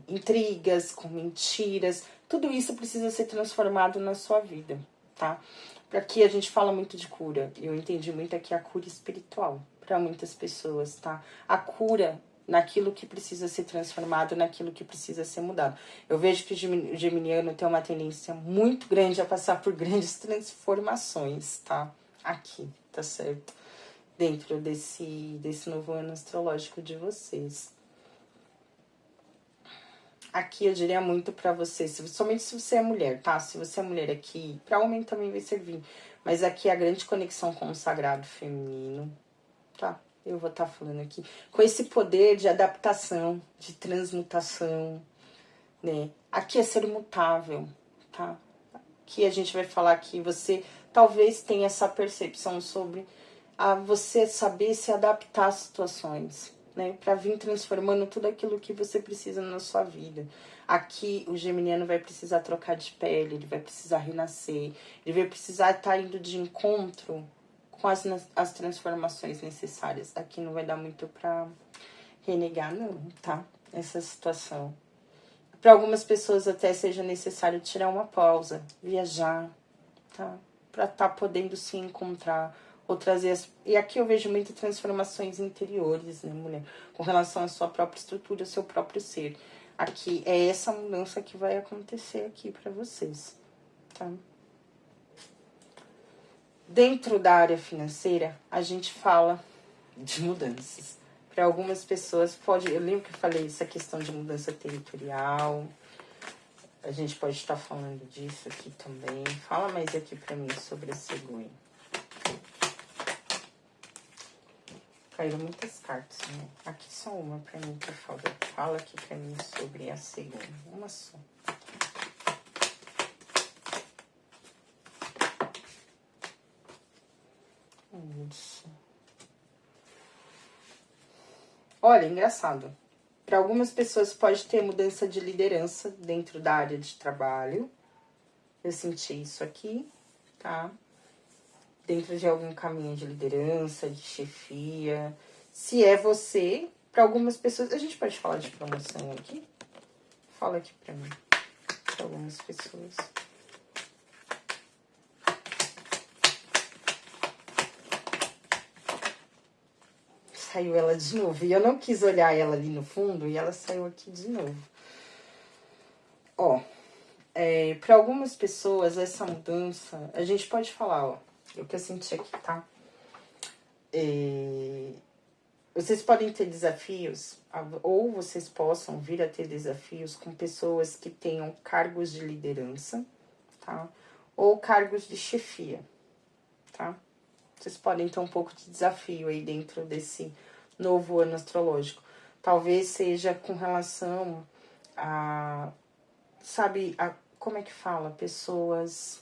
intrigas, com mentiras, tudo isso precisa ser transformado na sua vida, tá? Aqui a gente fala muito de cura, eu entendi muito aqui a cura espiritual para muitas pessoas, tá? A cura naquilo que precisa ser transformado, naquilo que precisa ser mudado. Eu vejo que o geminiano tem uma tendência muito grande a passar por grandes transformações, tá? Aqui, tá certo? Dentro desse novo ano astrológico de vocês. Aqui eu diria muito pra você, somente se você é mulher, tá? Se você é mulher aqui, pra homem também vai servir. Mas aqui é a grande conexão com o sagrado feminino, tá? Eu vou estar falando aqui. Com esse poder de adaptação, de transmutação, né? Aqui é ser mutável, tá? Aqui a gente vai falar que você talvez tenha essa percepção sobre você saber se adaptar às situações, né? Para vir transformando tudo aquilo que você precisa na sua vida. Aqui o geminiano vai precisar trocar de pele, ele vai precisar renascer, ele vai precisar estar indo de encontro com as transformações necessárias. Aqui não vai dar muito pra renegar, não, tá? Essa situação. Para algumas pessoas até seja necessário tirar uma pausa, viajar, tá? Pra estar podendo se encontrar ou trazer e aqui eu vejo muitas transformações interiores, né, mulher, com relação à sua própria estrutura, ao seu próprio ser. Aqui é essa mudança que vai acontecer aqui para vocês, tá? Dentro da área financeira, a gente fala de mudanças. Para algumas pessoas pode, eu lembro que eu falei essa questão de mudança territorial. A gente pode estar falando disso aqui também. Fala mais aqui para mim sobre a cegonha. Caíram muitas cartas, né? Aqui só uma pra mim, por favor. Fala aqui pra mim sobre a cegonha. Uma só. Isso. Olha, engraçado. Para algumas pessoas pode ter mudança de liderança dentro da área de trabalho. Eu senti isso aqui, tá? Dentro de algum caminho de liderança, de chefia. Se é você, para algumas pessoas... A gente pode falar de promoção aqui? Fala aqui pra mim. Para algumas pessoas. Saiu ela de novo. E eu não quis olhar ela ali no fundo e ela saiu aqui de novo. Ó, para algumas pessoas, essa mudança... A gente pode falar, ó. O que eu senti aqui, tá? Vocês podem ter desafios, ou vocês possam vir a ter desafios com pessoas que tenham cargos de liderança, tá? Ou cargos de chefia, tá? Vocês podem ter um pouco de desafio aí dentro desse novo ano astrológico. Talvez seja com relação a, sabe, como é que fala? Pessoas...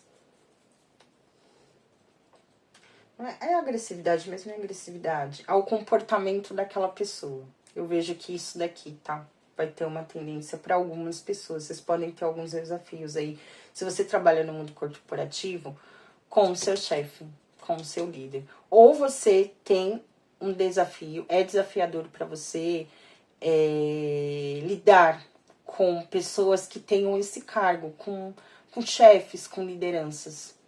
É agressividade, mesmo é agressividade. Ao comportamento daquela pessoa. Eu vejo que isso daqui, tá? Vai ter uma tendência para algumas pessoas. Vocês podem ter alguns desafios aí. Se você trabalha no mundo corporativo, com o seu chefe, com o seu líder. Ou você tem um desafio, é desafiador para você lidar com pessoas que tenham esse cargo, com chefes, com lideranças.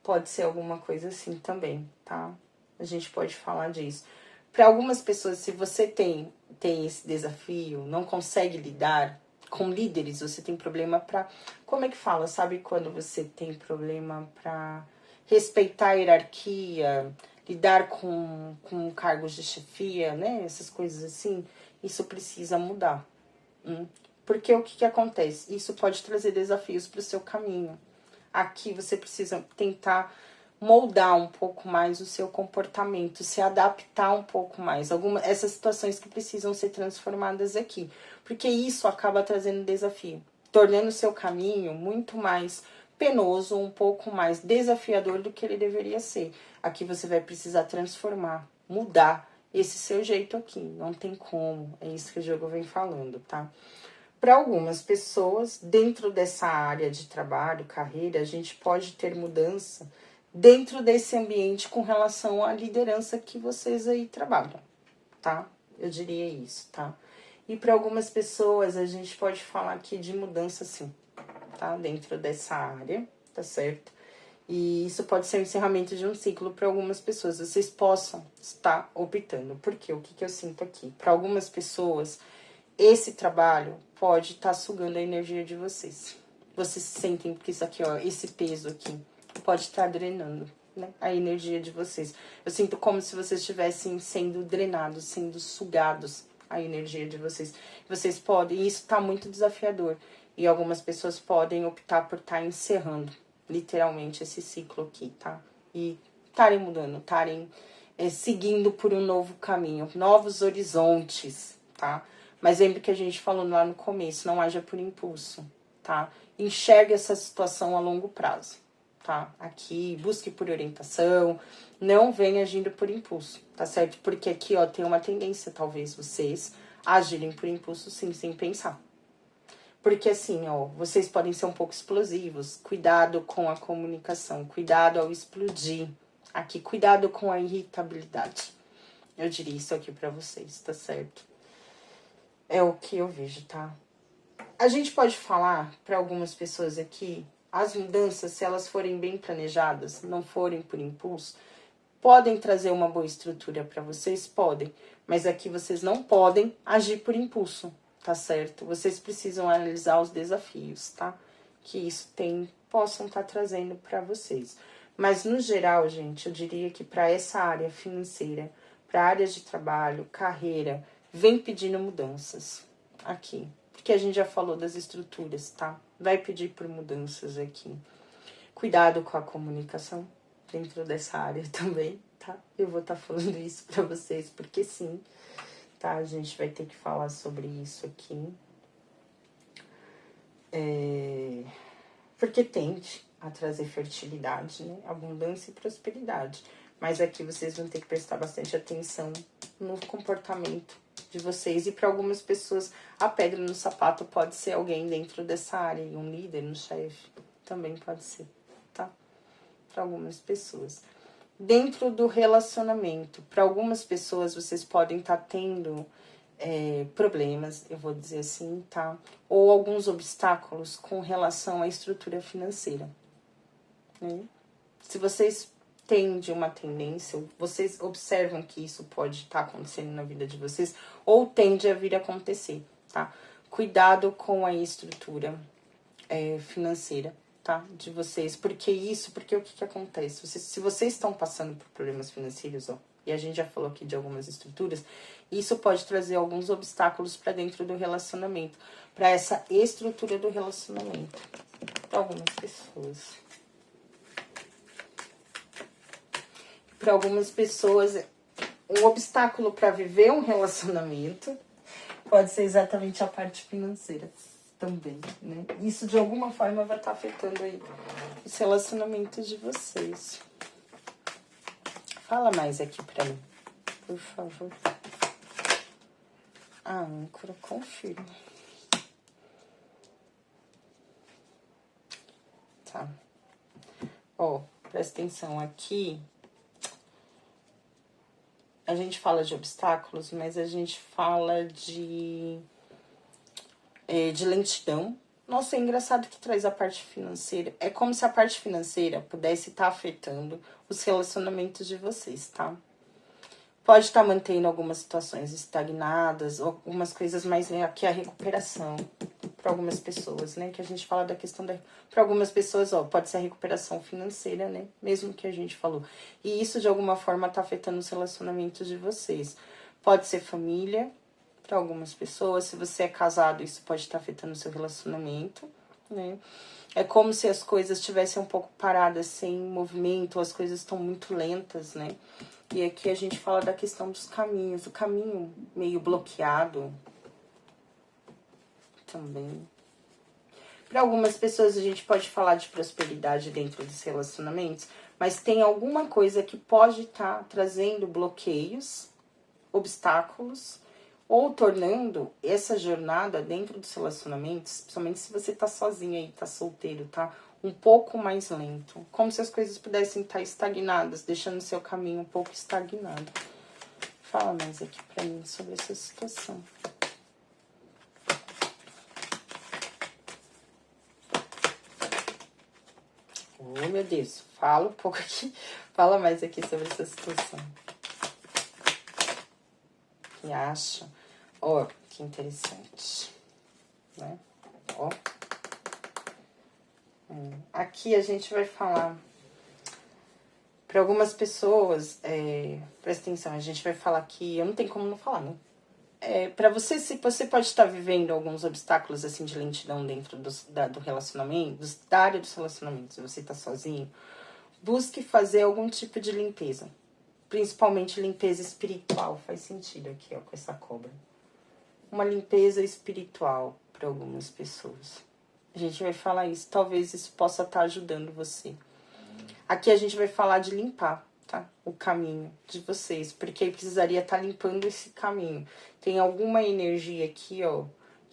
Pode ser alguma coisa assim também, tá? A gente pode falar disso. Para algumas pessoas, se você tem esse desafio, não consegue lidar com líderes, você tem problema para... Como é que fala? Sabe quando você tem problema para respeitar a hierarquia, lidar com cargos de chefia, né? Essas coisas assim, isso precisa mudar. Porque o que acontece? Isso pode trazer desafios para o seu caminho. Aqui você precisa tentar moldar um pouco mais o seu comportamento, se adaptar um pouco mais. Essas situações que precisam ser transformadas aqui. Porque isso acaba trazendo desafio, tornando o seu caminho muito mais penoso, um pouco mais desafiador do que ele deveria ser. Aqui você vai precisar transformar, mudar esse seu jeito aqui. Não tem como. É isso que o jogo vem falando, tá? Para algumas pessoas, dentro dessa área de trabalho, carreira, a gente pode ter mudança dentro desse ambiente com relação à liderança que vocês aí trabalham, tá? Eu diria isso, tá? E para algumas pessoas, a gente pode falar aqui de mudança, sim, tá? Dentro dessa área, tá certo? E isso pode ser o encerramento de um ciclo para algumas pessoas. Vocês possam estar optando. Porque o que eu sinto aqui? Para algumas pessoas, esse trabalho pode estar sugando a energia de vocês. Vocês sentem que isso aqui, ó, esse peso aqui, pode estar drenando, né, a energia de vocês. Eu sinto como se vocês estivessem sendo drenados, sendo sugados a energia de vocês. Vocês podem, e isso tá muito desafiador. E algumas pessoas podem optar por estar encerrando, literalmente, esse ciclo aqui, tá? E estarem mudando, estarem seguindo por um novo caminho, novos horizontes, tá? Mas lembre que a gente falou lá no começo, não haja por impulso, tá? Enxergue essa situação a longo prazo, tá? Aqui, busque por orientação, não venha agindo por impulso, tá certo? Porque aqui, ó, tem uma tendência, talvez, vocês agirem por impulso, sim, sem pensar. Porque assim, ó, vocês podem ser um pouco explosivos, cuidado com a comunicação, cuidado ao explodir. Aqui, cuidado com a irritabilidade. Eu diria isso aqui pra vocês, tá certo? É o que eu vejo, tá? A gente pode falar para algumas pessoas aqui, as mudanças, se elas forem bem planejadas, não forem por impulso, Podem trazer uma boa estrutura para vocês? Podem. Mas aqui vocês não podem agir por impulso, tá certo? Vocês precisam analisar os desafios, tá? Que isso possam estar trazendo para vocês. Mas no geral, gente, eu diria que para essa área financeira, para áreas de trabalho, carreira, vem pedindo mudanças aqui. Porque a gente já falou das estruturas, tá? Vai pedir por mudanças aqui. Cuidado com a comunicação dentro dessa área também, tá? Eu vou estar falando isso para vocês, porque sim, tá? A gente vai ter que falar sobre isso aqui. Porque tende a trazer fertilidade, né? Abundância e prosperidade. Mas aqui vocês vão ter que prestar bastante atenção no comportamento de vocês. E para algumas pessoas, a pedra no sapato pode ser alguém dentro dessa área, um líder, um chefe, também pode ser, tá? Para algumas pessoas. Dentro do relacionamento, para algumas pessoas vocês podem estar tendo problemas, eu vou dizer assim, tá? Ou alguns obstáculos com relação à estrutura financeira, né? Se vocês têm uma tendência, vocês observam que isso pode estar acontecendo na vida de vocês, ou tende a vir a acontecer, tá? Cuidado com a estrutura financeira, tá? De vocês, porque o que acontece? Se vocês estão passando por problemas financeiros, ó, e a gente já falou aqui de algumas estruturas, isso pode trazer alguns obstáculos para dentro do relacionamento, para essa estrutura do relacionamento, para algumas pessoas. Para algumas pessoas, um obstáculo para viver um relacionamento pode ser exatamente a parte financeira também, né? Isso de alguma forma vai estar afetando aí os relacionamentos de vocês. Fala mais aqui pra mim, por favor. Âncora, confirma. Tá. Ó, presta atenção aqui. A gente fala de obstáculos, mas a gente fala de lentidão. Nossa, é engraçado que traz a parte financeira. É como se a parte financeira pudesse estar afetando os relacionamentos de vocês, tá? Pode estar mantendo algumas situações estagnadas, algumas coisas mais, né, aqui a recuperação para algumas pessoas, né, que a gente fala da questão da... Para algumas pessoas, ó, pode ser a recuperação financeira, né, mesmo que a gente falou. E isso, de alguma forma, tá afetando os relacionamentos de vocês. Pode ser família, para algumas pessoas. Se você é casado, isso pode estar afetando o seu relacionamento, né. É como se as coisas estivessem um pouco paradas, sem movimento, as coisas estão muito lentas, né. E aqui a gente fala da questão dos caminhos, o caminho meio bloqueado também. Para algumas pessoas a gente pode falar de prosperidade dentro dos relacionamentos, mas tem alguma coisa que pode estar trazendo bloqueios, obstáculos, ou tornando essa jornada dentro dos relacionamentos, principalmente se você tá sozinho aí, tá solteiro, tá? Um pouco mais lento. Como se as coisas pudessem estar estagnadas, deixando seu caminho um pouco estagnado. Fala mais aqui pra mim sobre essa situação. Oh, meu Deus. Fala um pouco aqui. Fala mais aqui sobre essa situação. O que acha? Ó, que interessante. Né? Ó. Aqui a gente vai falar para algumas pessoas, presta atenção, a gente vai falar aqui, eu não tenho como não falar, né? Para você, se você pode estar vivendo alguns obstáculos assim de lentidão dentro do relacionamento, da área dos relacionamentos, se você tá sozinho, busque fazer algum tipo de limpeza, principalmente limpeza espiritual, faz sentido aqui, ó, com essa cobra. Uma limpeza espiritual para algumas pessoas. A gente vai falar isso, talvez isso possa estar ajudando você. Aqui a gente vai falar de limpar, tá? O caminho de vocês, porque aí precisaria estar limpando esse caminho. Tem alguma energia aqui, ó,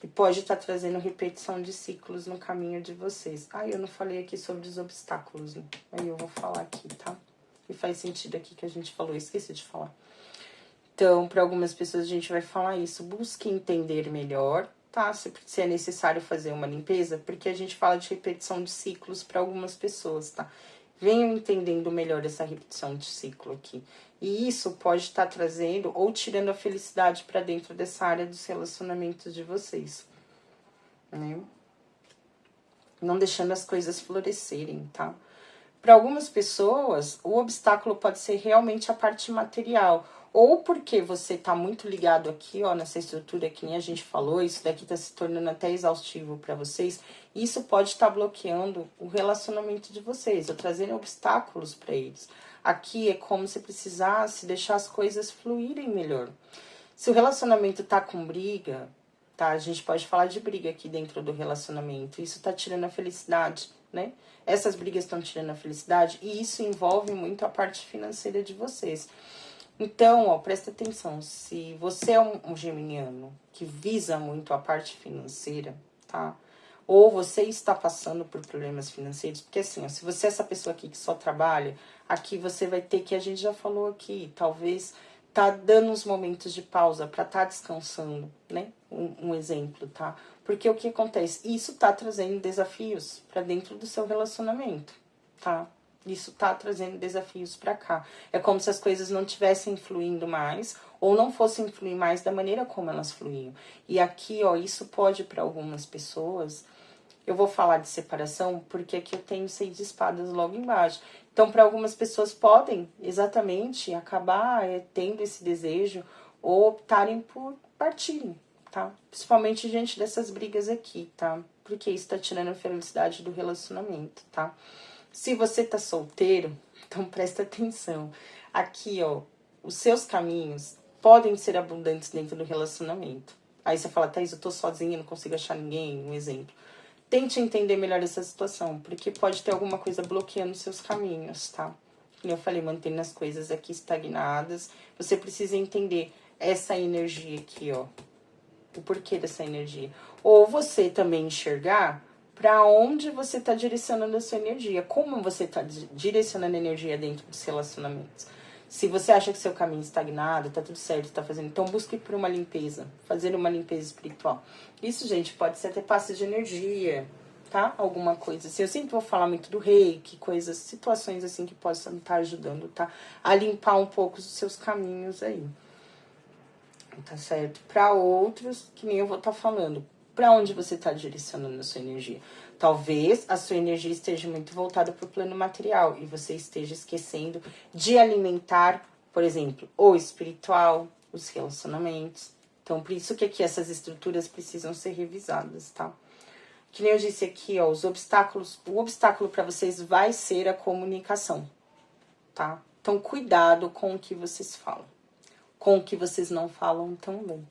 que pode estar trazendo repetição de ciclos no caminho de vocês. Eu não falei aqui sobre os obstáculos, né? Aí eu vou falar aqui, tá? E faz sentido aqui que a gente falou, esqueci de falar. Então, para algumas pessoas a gente vai falar isso, busque entender melhor, tá? Se é necessário fazer uma limpeza, porque a gente fala de repetição de ciclos para algumas pessoas, tá? Venham entendendo melhor essa repetição de ciclo aqui. E isso pode estar trazendo ou tirando a felicidade para dentro dessa área dos relacionamentos de vocês, né? Não deixando as coisas florescerem, tá? Para algumas pessoas, o obstáculo pode ser realmente a parte material. Ou porque você está muito ligado aqui, ó, nessa estrutura que nem a gente falou, isso daqui está se tornando até exaustivo para vocês. Isso pode estar bloqueando o relacionamento de vocês, ou trazendo obstáculos para eles. Aqui é como se precisasse deixar as coisas fluírem melhor. Se o relacionamento tá com briga, tá? A gente pode falar de briga aqui dentro do relacionamento. Isso tá tirando a felicidade, né? Essas brigas estão tirando a felicidade e isso envolve muito a parte financeira de vocês. Então, ó, presta atenção. Se você é um geminiano que visa muito a parte financeira, tá? Ou você está passando por problemas financeiros, porque assim, ó, se você é essa pessoa aqui que só trabalha, aqui você vai ter que, a gente já falou aqui, talvez tá dando uns momentos de pausa para tá descansando, né? Um exemplo, tá? Porque o que acontece? Isso tá trazendo desafios para dentro do seu relacionamento, tá? Isso tá trazendo desafios para cá. É como se as coisas não tivessem fluindo mais ou não fossem fluir mais da maneira como elas fluíam. E aqui, ó, isso pode para algumas pessoas. Eu vou falar de separação porque aqui eu tenho 6 de espadas logo embaixo. Então, para algumas pessoas podem exatamente acabar tendo esse desejo ou optarem por partirem, tá? Principalmente diante dessas brigas aqui, tá? Porque isso tá tirando a felicidade do relacionamento, tá? Se você tá solteiro, então presta atenção. Aqui, ó, os seus caminhos podem ser abundantes dentro do relacionamento. Aí você fala, Thaís, eu tô sozinha, não consigo achar ninguém, um exemplo. Tente entender melhor essa situação, porque pode ter alguma coisa bloqueando seus caminhos, tá? Como eu falei, mantendo as coisas aqui estagnadas. Você precisa entender essa energia aqui, ó. O porquê dessa energia. Ou você também enxergar para onde você está direcionando a sua energia. Como você está direcionando a energia dentro dos relacionamentos. Se você acha que seu caminho é estagnado, tá tudo certo, tá fazendo, então busque por uma limpeza, fazer uma limpeza espiritual. Isso, gente, pode ser até passe de energia, tá? Alguma coisa assim. Eu sempre vou falar muito do reiki, coisas, situações assim que possam estar ajudando, tá? A limpar um pouco os seus caminhos aí. Tá certo? Para outros, que nem eu vou estar falando, para onde você está direcionando a sua energia? Talvez a sua energia esteja muito voltada para o plano material e você esteja esquecendo de alimentar, por exemplo, o espiritual, os relacionamentos. Então, por isso que aqui essas estruturas precisam ser revisadas, tá? Que nem eu disse aqui, ó, os obstáculos, o obstáculo para vocês vai ser a comunicação, tá? Então, cuidado com o que vocês falam, com o que vocês não falam também,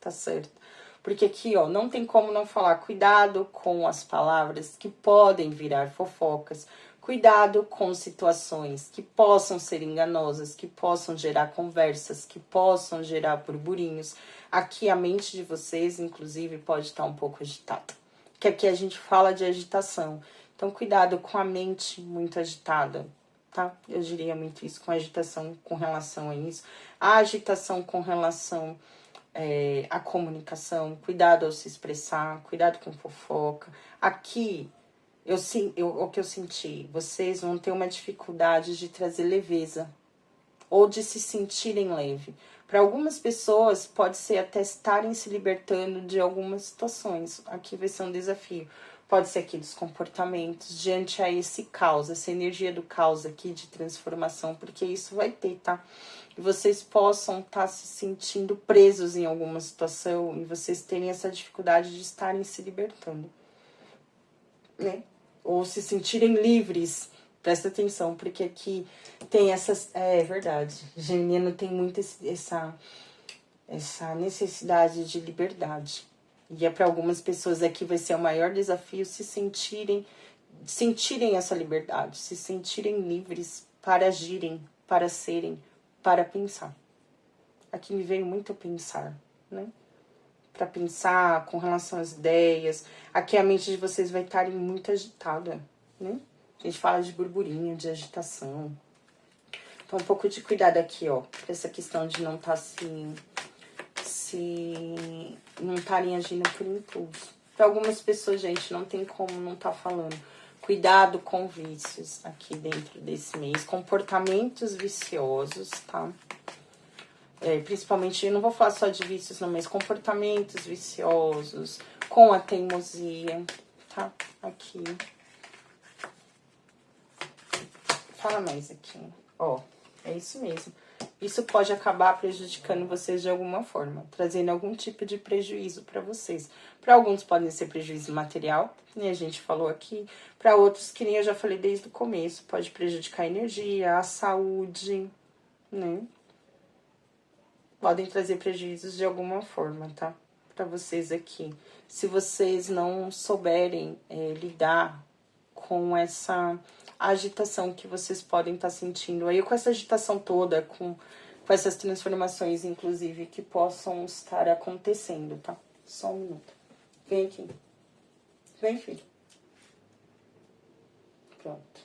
tá certo? Porque aqui, ó, não tem como não falar. Cuidado com as palavras que podem virar fofocas. Cuidado com situações que possam ser enganosas, que possam gerar conversas, que possam gerar burburinhos. Aqui a mente de vocês, inclusive, pode estar um pouco agitada. Que aqui a gente fala de agitação. Então, cuidado com a mente muito agitada, tá? Eu diria muito isso, com agitação com relação a isso. A agitação com relação à comunicação, cuidado ao se expressar, cuidado com fofoca. Aqui, o que eu senti, vocês vão ter uma dificuldade de trazer leveza ou de se sentirem leve. Para algumas pessoas, pode ser até estarem se libertando de algumas situações. Aqui vai ser um desafio. Pode ser aqui dos comportamentos, diante a esse caos, essa energia do caos aqui de transformação, porque isso vai ter, tá? E vocês possam estar se sentindo presos em alguma situação e vocês terem essa dificuldade de estarem se libertando, né? Ou se sentirem livres. Presta atenção, porque aqui tem essas... É verdade, Geminiano tem muito essa necessidade de liberdade. E é para algumas pessoas aqui vai ser o maior desafio se sentirem essa liberdade, se sentirem livres para agirem, para serem, para pensar. Aqui me veio muito pensar, né? Para pensar com relação às ideias. Aqui a mente de vocês vai estar muito agitada, né? A gente fala de burburinho, de agitação. Então, um pouco de cuidado aqui, ó, pra essa questão de não estar não estarem agindo por impulso. Para algumas pessoas, gente, não tem como não estar falando. Cuidado com vícios aqui dentro desse mês. Comportamentos viciosos, tá? Principalmente, eu não vou falar só de vícios não, mas comportamentos viciosos, com a teimosia, tá? Aqui. Fala mais aqui. Ó, é isso mesmo. Isso pode acabar prejudicando vocês de alguma forma, trazendo algum tipo de prejuízo para vocês. Para alguns podem ser prejuízo material, né? A gente falou aqui. Para outros, que nem eu já falei desde o começo, pode prejudicar a energia, a saúde, né? Podem trazer prejuízos de alguma forma, tá? Para vocês aqui. Se vocês não souberem lidar com essa agitação que vocês podem estar sentindo. Aí com essa agitação toda, com essas transformações, inclusive, que possam estar acontecendo, tá? Só um minuto. Vem aqui. Vem, filho. Pronto.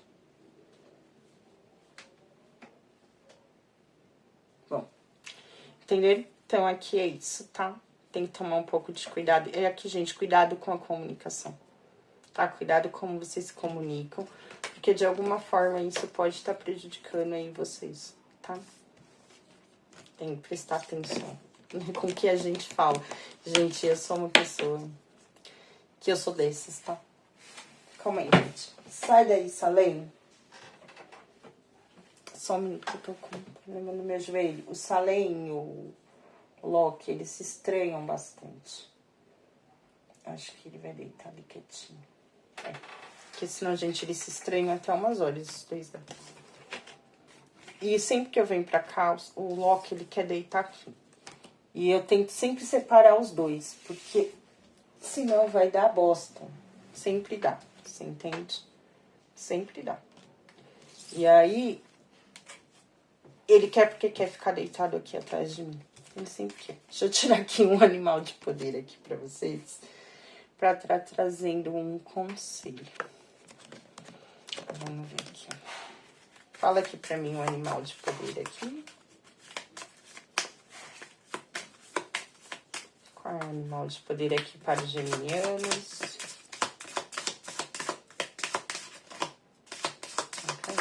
Bom. Entenderam? Então, aqui é isso, tá? Tem que tomar um pouco de cuidado. É aqui, gente, cuidado com a comunicação. Tá? Cuidado como vocês se comunicam, porque de alguma forma isso pode estar prejudicando aí vocês, tá? Tem que prestar atenção com o que a gente fala. Gente, eu sou uma pessoa que eu sou desses, tá? Calma aí, gente. Sai daí, Salem. Só um minuto que eu tô com problema no meu joelho. O Salem e o Loki, eles se estranham bastante. Acho que ele vai deitar ali quietinho. Porque senão, gente, eles se estranham até umas horas, os dois daqui. E sempre que eu venho pra cá, o Loki, ele quer deitar aqui. E eu tento sempre separar os dois, porque senão vai dar bosta. Sempre dá, você entende? Sempre dá. E aí, ele quer porque quer ficar deitado aqui atrás de mim. Ele sempre quer. Deixa eu tirar aqui um animal de poder aqui pra vocês. Pra estar trazendo um conselho. Vamos ver aqui. Fala aqui pra mim um animal de poder aqui. Qual é o animal de poder aqui para os geminianos? Okay.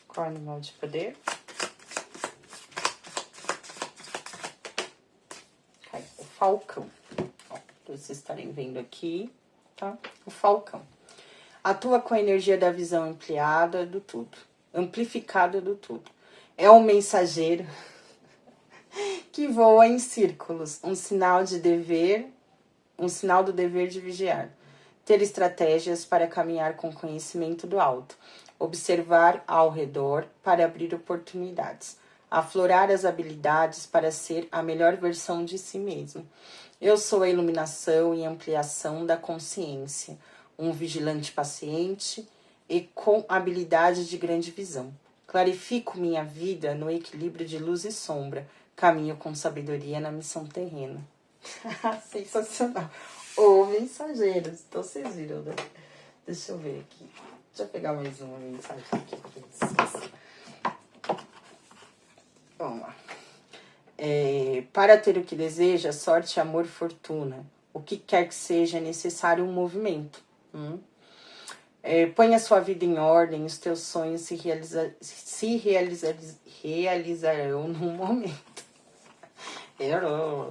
Qual é o animal de poder? Okay. O falcão. Ó, pra vocês estarem vendo aqui, tá? O falcão. Atua com a energia da visão ampliada do tudo. Amplificada do tudo. É um mensageiro que voa em círculos. Um sinal de dever, um sinal do dever de vigiar. Ter estratégias para caminhar com conhecimento do alto. Observar ao redor para abrir oportunidades. Aflorar as habilidades para ser a melhor versão de si mesmo. Eu sou a iluminação e ampliação da consciência. Um vigilante paciente e com habilidade de grande visão. Clarifico minha vida no equilíbrio de luz e sombra. Caminho com sabedoria na missão terrena. Sensacional. Ô, mensageiros. Então, vocês viram, né? Deixa eu ver aqui. Deixa eu pegar mais uma mensagem aqui. Vamos lá. Para ter o que deseja, sorte, amor, fortuna. O que quer que seja, é necessário um movimento. Põe a sua vida em ordem, os teus sonhos se realizarão num momento.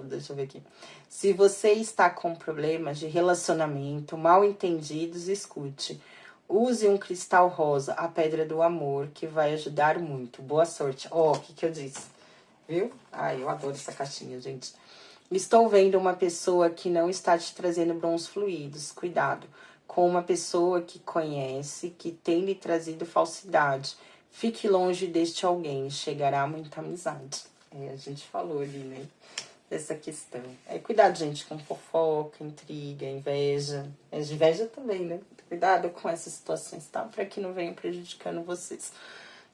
Deixa eu ver aqui. Se você está com problemas de relacionamento, mal entendidos, escute. Use um cristal rosa, a pedra do amor, que vai ajudar muito. Boa sorte. Ó, o que eu disse? Viu? Ai, eu adoro essa caixinha, gente. Estou vendo uma pessoa que não está te trazendo bons fluidos. Cuidado. Com uma pessoa que conhece, que tem lhe trazido falsidade. Fique longe deste alguém, chegará muita amizade. A gente falou ali, né? Dessa questão. Cuidado, gente, com fofoca, intriga, inveja. Inveja também, né? Cuidado com essas situações, tá? Pra que não venham prejudicando vocês.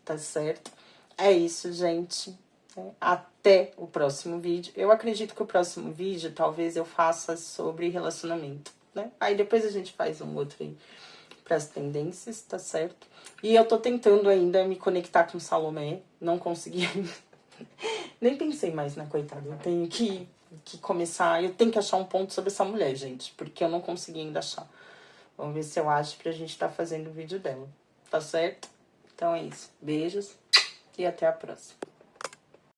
Tá certo? É isso, gente. Até o próximo vídeo. Eu acredito que o próximo vídeo, talvez eu faça sobre relacionamento, né? Aí depois a gente faz um outro aí pras tendências, tá certo? E eu tô tentando ainda me conectar com Salomé. Não consegui ainda. Nem pensei mais na coitada. Eu tenho que que começar... Eu tenho que achar um ponto sobre essa mulher, gente, porque eu não consegui ainda achar. Vamos ver se eu acho pra gente estar fazendo o vídeo dela. Tá certo? Então é isso. Beijos e até a próxima.